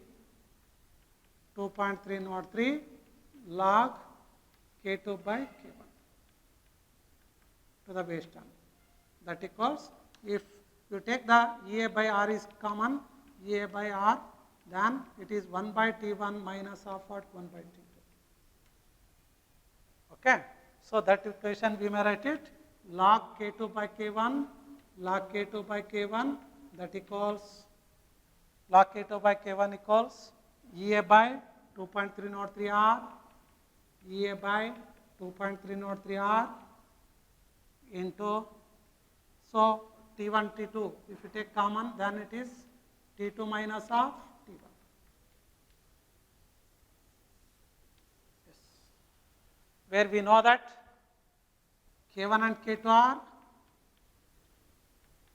log K2 by K1 to the base 10. That equals, if you take the A by R is common, A by R, then it is 1 by T1 minus of what? 1 by T2. Okay. So, that equation we may write it log K2 by K1, log K2 by K1, that equals, log K2 by K1 equals A by 2.303 R, A by 2.303 R into, so T1, T2, if you take common, then it is T2 minus of T1. Yes. Where we know that K1 and K2 are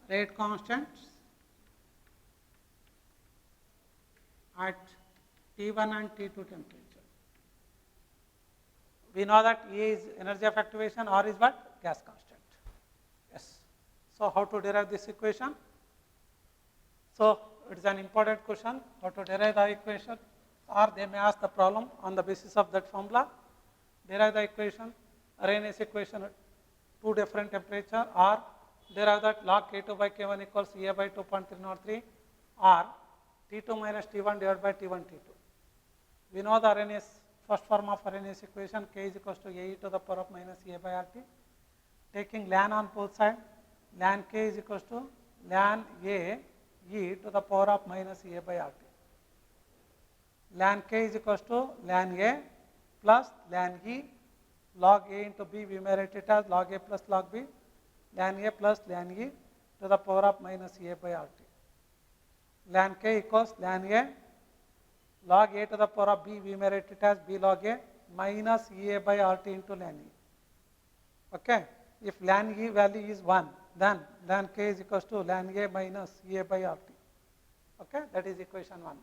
rate constants at T1 and T2 temperature. We know that E is energy of activation, R is what? Gas constant. Yes. So, how to derive this equation? So, it is an important question how to derive the equation, or they may ask the problem on the basis of that formula. Derive the equation, Arrhenius equation at two different temperature, or derive that log K2 by K1 equals A by 2.303, or T2 minus T1 divided by T1 T2. We know the Arrhenius, first form of Arrhenius equation, K is equals to A e to the power of minus A by RT. Taking ln on both sides, ln K is equals to ln A e to the power of minus A by RT. Ln K is equals to ln A plus ln E, log A into B, we may write it as log A plus log B, ln A plus ln E to the power of minus A by RT. Ln K equals ln A, log A to the power of B, we may write it as B log A minus A by RT into ln E. Okay. If ln E value is 1, then ln K is equals to ln A minus A by RT. Okay, that is equation 1.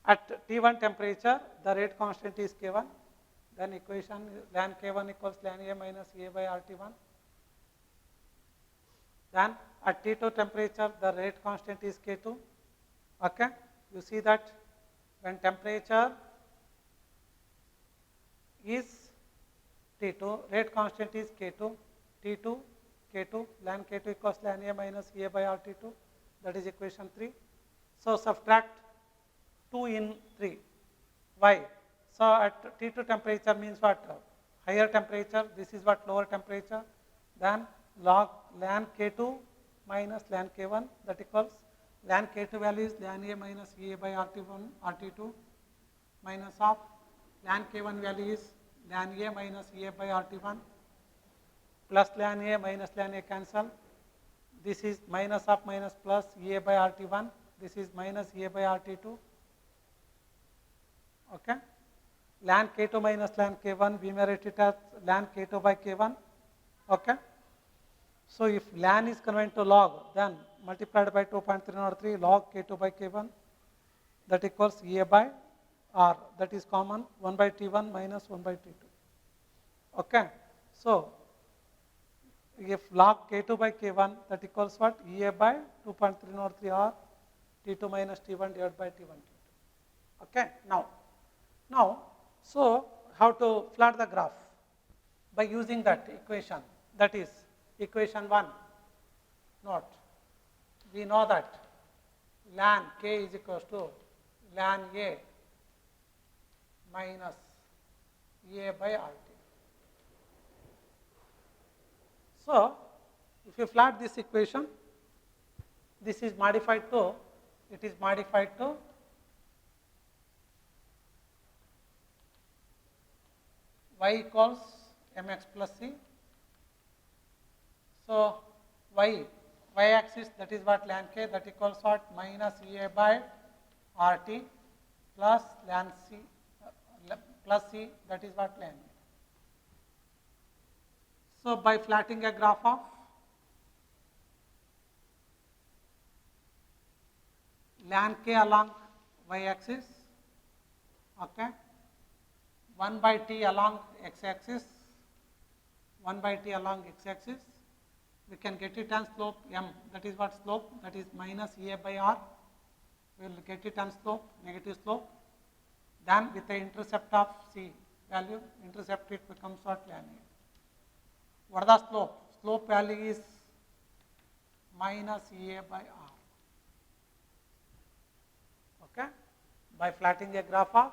At T1 temperature, the rate constant is K1. Then equation ln K1 equals ln A minus A by RT1. Then at T2 temperature, the rate constant is K2. Okay, you see that when temperature is T2, rate constant is K2, T2, K2, ln K2 equals ln A minus A by RT2, that is equation 3. So subtract 2 in 3. Why? So at T2 temperature means what? Higher temperature, this is what lower temperature, then log ln K2 minus ln K1, that equals ln K2 value is ln A minus A by RT1, RT2 minus of ln K1 value is ln A minus A by RT1 plus ln A minus ln A cancel. This is minus of minus plus A by RT1. This is minus A by RT2. Okay. Ln K2 minus ln K1, we may write it as ln K2 by K1. Okay. So if ln is converted to log, then multiplied by 2.303 log K2 by K1, that equals A by R. That is common, 1 by T1 minus 1 by T2. Okay. So if log K2 by K1, that equals what? A by 2.303 R T2 minus T1 divided by T1 T2. Okay. Now, so how to plot the graph? By using that equation, that is equation 1. Note, we know that ln K is equals to ln A minus A by RT. So, if you plot this equation, this is modified to, it is modified to y equals mx plus c. So, y axis, that is what ln K, that equals what? Minus A by RT plus ln C plus C, that is what ln A. So, by plotting a graph of ln K along y axis, okay, 1 by T along x axis, 1 by T along x axis, we can get it on slope m, that is what slope, that is minus A by R, we will get it on slope, negative slope, then with the intercept of C value, intercept it becomes what? Ln A. What is the slope? Slope value is minus A by R. Okay? By plotting a graph of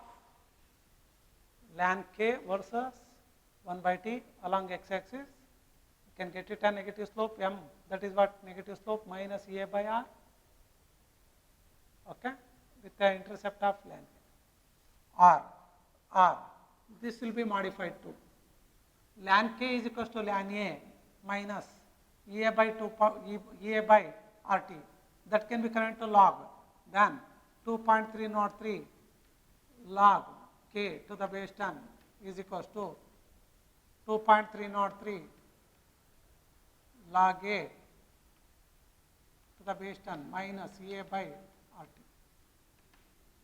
ln K versus 1 by T along x axis, you can get it a negative slope m, that is what? Negative slope minus A by R, okay, with the intercept of ln K. R, this will be modified to ln K is equals to ln A minus A by RT, that can be converted to log, then 2.303 log K to the base 10 is equals to 2.303 log A to the base 10 minus A by RT.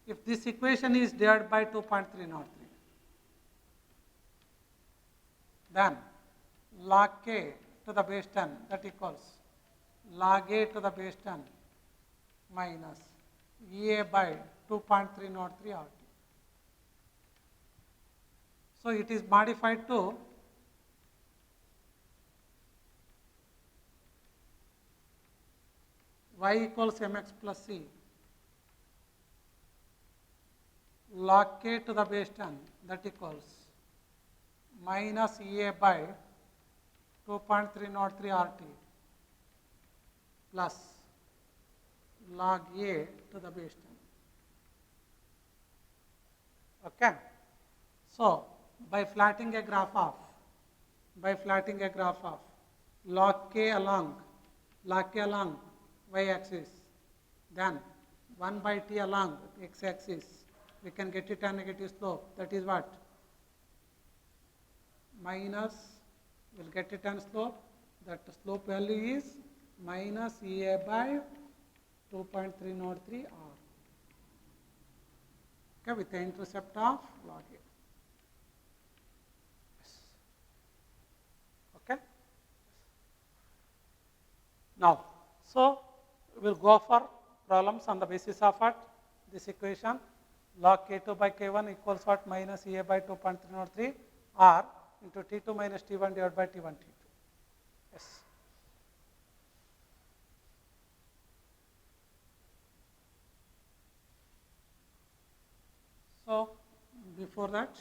If this equation is divided by 2.303, then log K to the base 10, that equals log A to the base 10 minus EA by 2.303 RT. So it is modified to y equals mx plus c log k to the base 10, that equals minus EA by 2.303 RT plus log A to the base 10. Okay. So by plotting a graph of log k along y axis, then 1 by t along x axis, we can get it a negative slope. That is what? Minus, we'll get it on slope. That slope value is minus EA by 2.303 R. Okay, with the intercept of log A. Yes. Okay. Now, so we will go for problems on the basis of what? This equation, log K2 by K1 equals what? Minus EA by 2.303 R into T2 minus T1 divided by T1 T2. Yes. So before that,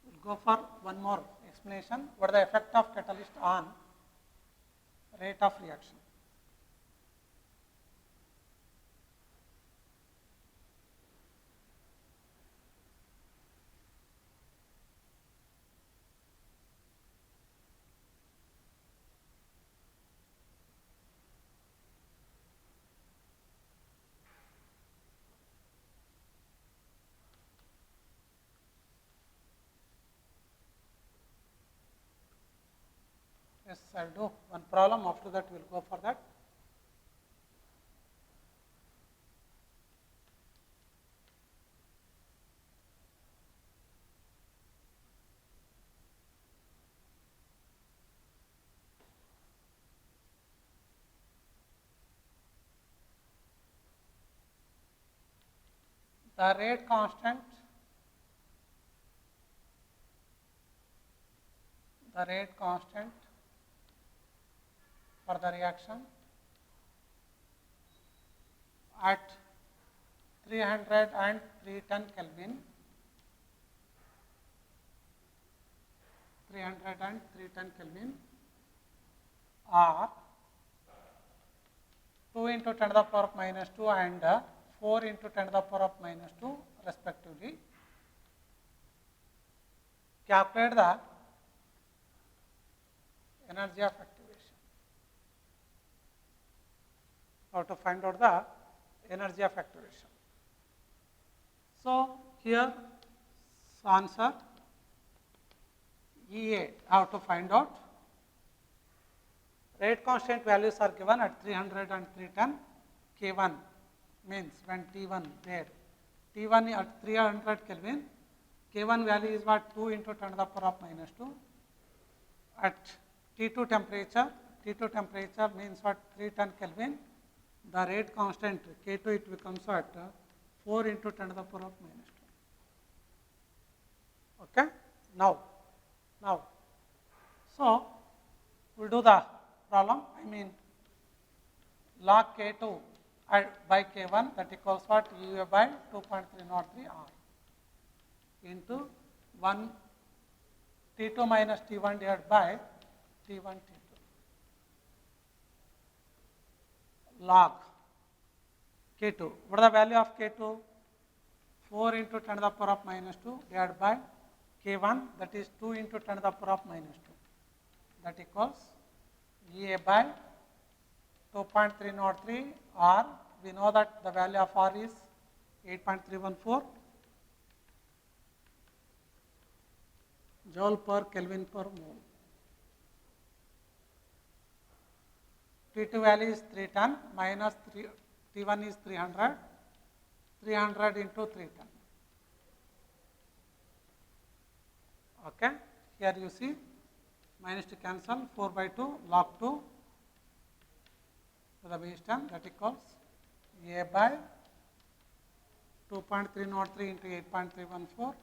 we'll go for one more explanation. What is the effect of catalyst on rate of reaction? Yes, I'll do one problem. After that, we'll go for that. The rate constant for the reaction at 300 and 310 Kelvin, 300 and 310 Kelvin are 2 into 10 to the power of minus 2 and 4 into 10 to the power of minus 2 respectively. Calculate the energy of activation. How to find out the energy of activation? So here answer EA, how to find out. Rate constant values are given at 300 and 310. K1 means when T1 there, T1 at 300 Kelvin, K1 value is what? 2 into 10 to the power of minus 2. At T2 temperature means what? 310 Kelvin. The rate constant K2 it becomes what? 4 into 10 to the power of minus 2. Okay. Now, so we'll do the problem. I mean, log K2 by K1, that equals what? UA by 2.303 R into 1 T2 minus T1 divided by T1 T2 log K2. What is the value of K2? 4 into 10 to the power of minus 2 divided by K1, that is 2 into 10 to the power of minus 2. That equals EA by 2.303 R. We know that the value of R is 8.314 joule per Kelvin per mole. T2 value is 310 minus T1 is 300, 300 into 310. Okay, here you see minus to cancel, 4 by 2 log 2 to the base 10, that equals A by 2.303 into 8.314,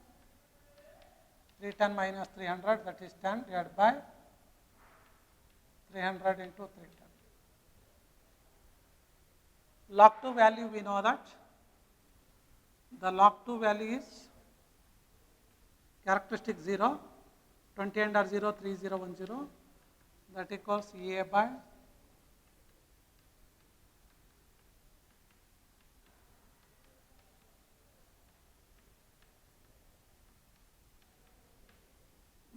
310 minus 300, that is 10 divided by 300 into 310. Log 2 value, we know that the log 2 value is characteristic 0, 20 and are 0, 3010, that equals A by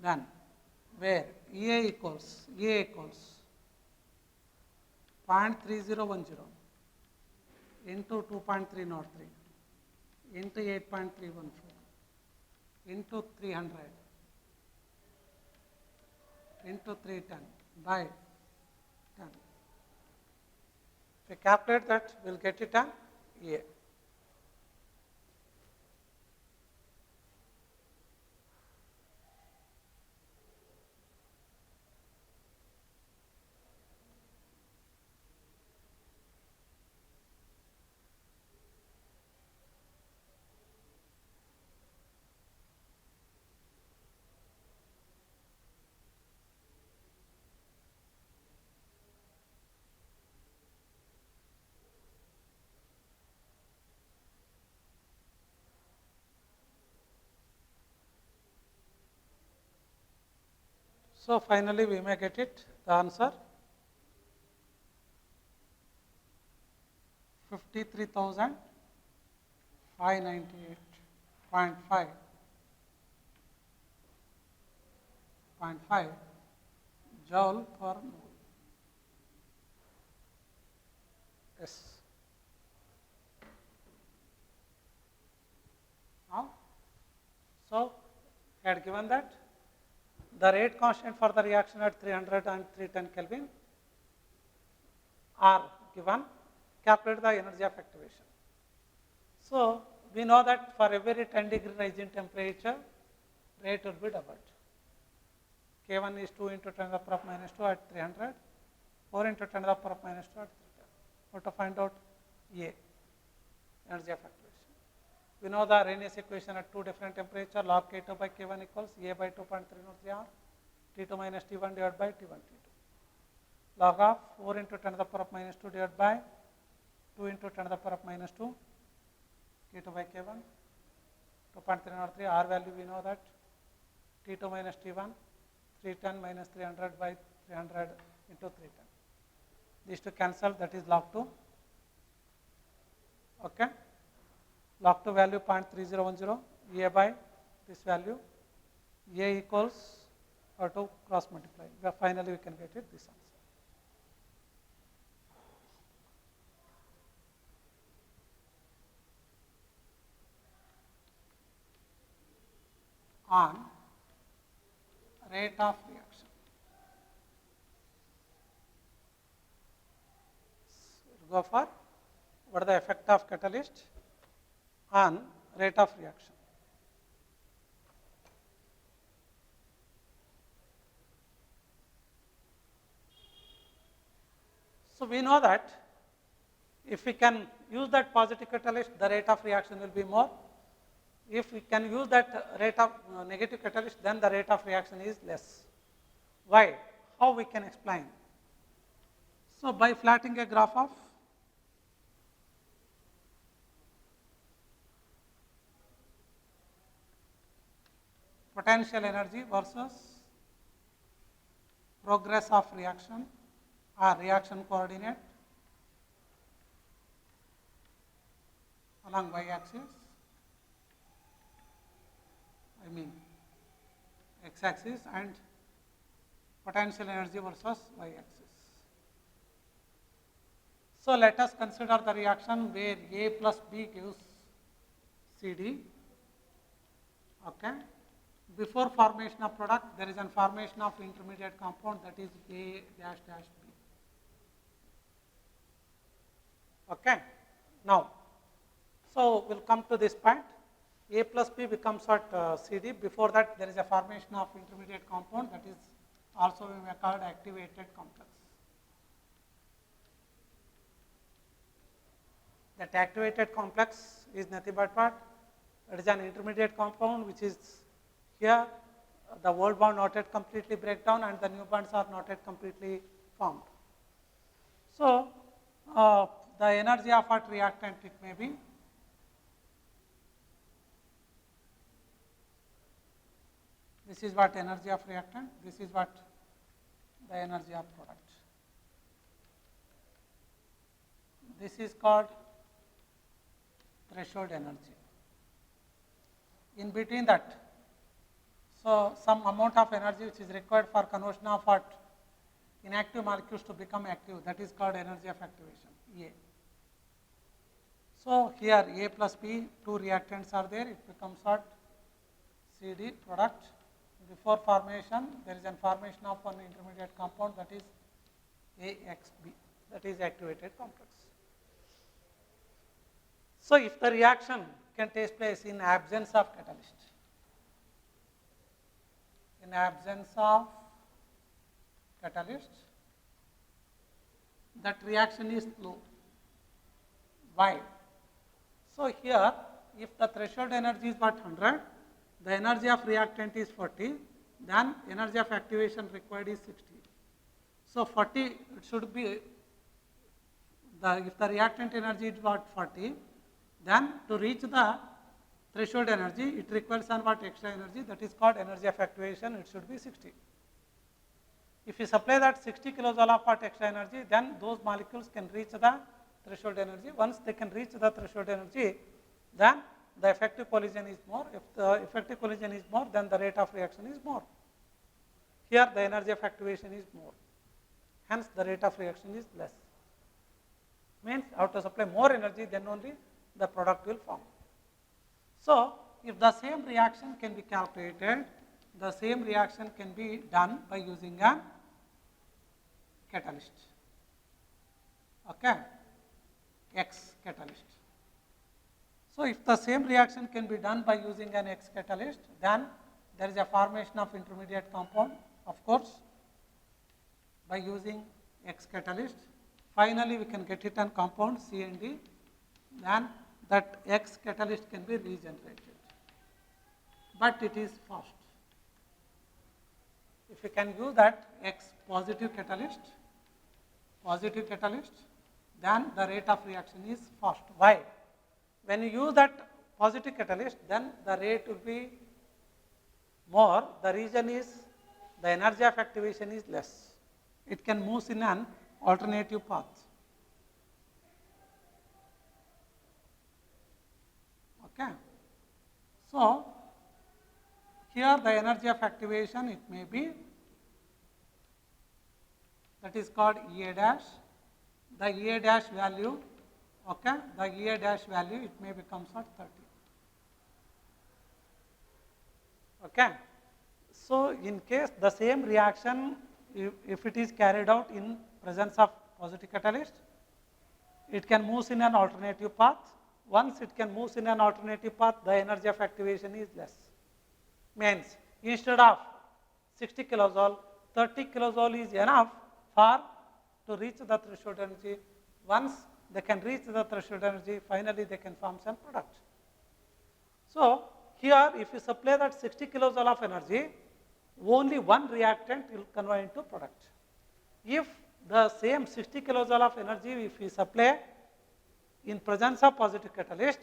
then where EA equals 0.3010 into 2.303 into 8.314 into 300 into 310 by 10. If we calculate that, we will get it on EA. So finally, we may get it, the answer 53,598.5 joule per mole. Yes. Now, so he had given that the rate constant for the reaction at 300 and 310 Kelvin are given, calculate the energy of activation. So, we know that for every 10 degree rise in temperature, rate will be doubled. K1 is 2 into 10 to the power of minus 2 at 300, 4 into 10 to the power of minus 2 at 310. How to find out A, energy of activation? We know the Arrhenius equation at two different temperature, log K2 by K1 equals A by 2.303 R, T2 minus T1 divided by T1 T2. Log of 4 into 10 to the power of minus 2 divided by 2 into 10 to the power of minus 2, K2 by K1, 2.303 R value we know that, T2 minus T1, 310 minus 300 by 300 into 310. These two cancel, that is log 2. Okay. Log 2 value 0.3010, A by this value, A equals or to cross multiply. Finally, we can get it this answer. On rate of reaction. Go for what is the effect of catalyst on rate of reaction. So, we know that if we can use that positive catalyst, the rate of reaction will be more. If we can use that rate of negative catalyst, then the rate of reaction is less. Why? How we can explain? So, by plotting a graph of potential energy versus progress of reaction or reaction coordinate along y-axis, I mean x-axis, and potential energy versus y-axis. So, let us consider the reaction where A plus B gives CD. Okay. Before formation of product, there is a formation of intermediate compound, that is A dash dash B. Okay. Now, so we will come to this point. A plus B becomes what CD. Before that, there is a formation of intermediate compound, that is also we may call activated complex. That activated complex is nothing but what? It is an intermediate compound which is here, the old bond not yet completely break down and the new bonds are not yet completely formed. So, the energy of what reactant it may be? This is what energy of reactant, this is what the energy of product. This is called threshold energy. In between that, so some amount of energy which is required for conversion of what? Inactive molecules to become active, that is called energy of activation, A. So here A plus B, two reactants are there, it becomes what? CD, product. Before formation, there is a formation of one intermediate compound, that is AXB, that is activated complex. So if the reaction can take place in absence of catalyst, in absence of catalyst, that reaction is slow. Why? So here, if the threshold energy is what 100, the energy of reactant is 40, then energy of activation required is 60. So 40, it should be, if the reactant energy is what 40, then to reach the threshold energy, it requires some what extra energy, that is called energy of activation, it should be 60. If you supply that 60 kilojoule of what extra energy, then those molecules can reach the threshold energy. Once they can reach the threshold energy, then the effective collision is more. If the effective collision is more, then the rate of reaction is more. Here the energy of activation is more. Hence the rate of reaction is less. Means I have to supply more energy, then only the product will form. So if the same reaction can be calculated, the same reaction can be done by using a catalyst. Okay, X catalyst. So if the same reaction can be done by using an X catalyst, then there is a formation of intermediate compound, of course, by using X catalyst. Finally, we can get it on compound C and D, then that X catalyst can be regenerated, but it is fast. If you can use that X positive catalyst, then the rate of reaction is fast. Why? When you use that positive catalyst, then the rate will be more, the reason is the energy of activation is less. It can move in an alternative path. Okay. So here the energy of activation, it may be, that is called EA dash. The EA dash value, okay, the EA dash value, it may become 30. Okay. So in case the same reaction, if it is carried out in presence of positive catalyst, it can move in an alternative path. Once it can move in an alternative path, the energy of activation is less. Means instead of 60 kilojoule, 30 kilojoule is enough for to reach the threshold energy. Once they can reach the threshold energy, finally they can form some product. So here, if you supply that 60 kilojoule of energy, only one reactant will convert into product. If the same 60 kilojoule of energy, if we supply in presence of positive catalyst,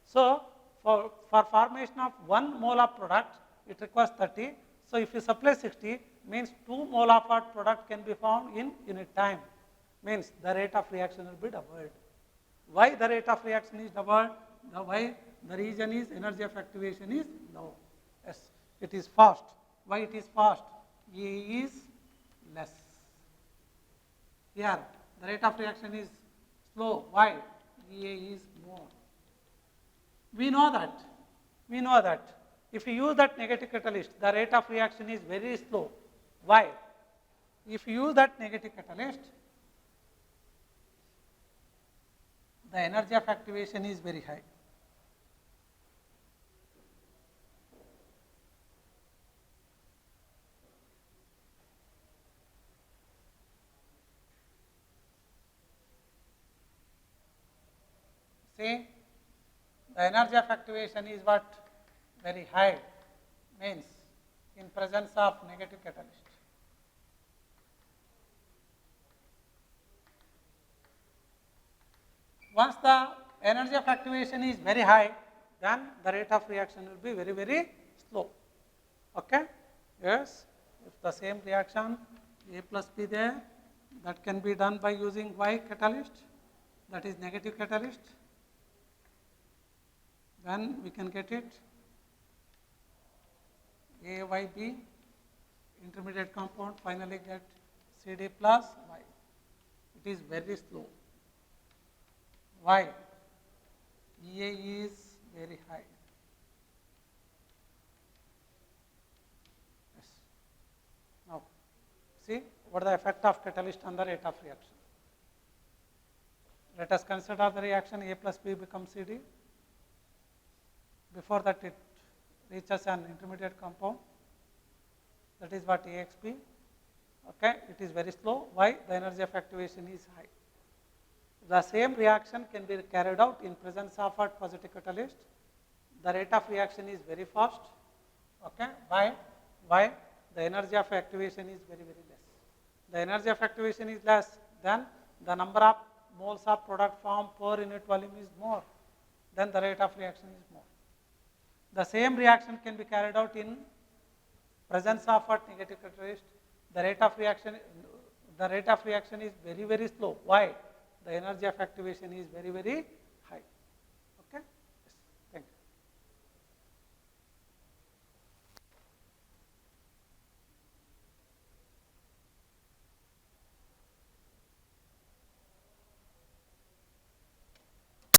so for formation of 1 mole of product, it requires 30. So if you supply 60, means 2 mole of our product can be found in unit time. Means the rate of reaction will be doubled. Why the rate of reaction is doubled? Why? The reason is energy of activation is low. Yes, it is fast. Why it is fast? E is less. Here, the rate of reaction is slow. Why? EA is more. We know that. If you use that negative catalyst, the rate of reaction is very slow. Why? If you use that negative catalyst, the energy of activation is very high. Say The energy of activation is what? Very high, means in presence of negative catalyst. Once the energy of activation is very high, then the rate of reaction will be very, very slow. Okay? Yes, if the same reaction A plus B there, that can be done by using Y catalyst, that is negative catalyst, then we can get it AYB, intermediate compound, finally get CD plus Y. It is very slow. Why? EA is very high. Yes. Now, see what is the effect of catalyst on the rate of reaction. Let us consider the reaction A plus B becomes CD. Before that it reaches an intermediate compound, that is what AXB. Okay, it is very slow. Why? The energy of activation is high. The same reaction can be carried out in presence of a positive catalyst. The rate of reaction is very fast. Okay, why? Why? The energy of activation is very, very less. The energy of activation is less, then the number of moles of product formed per unit volume is more, then the rate of reaction is more. The same reaction can be carried out in presence of a negative catalyst. The rate of reaction is very, very slow. Why? The energy of activation is very, very high.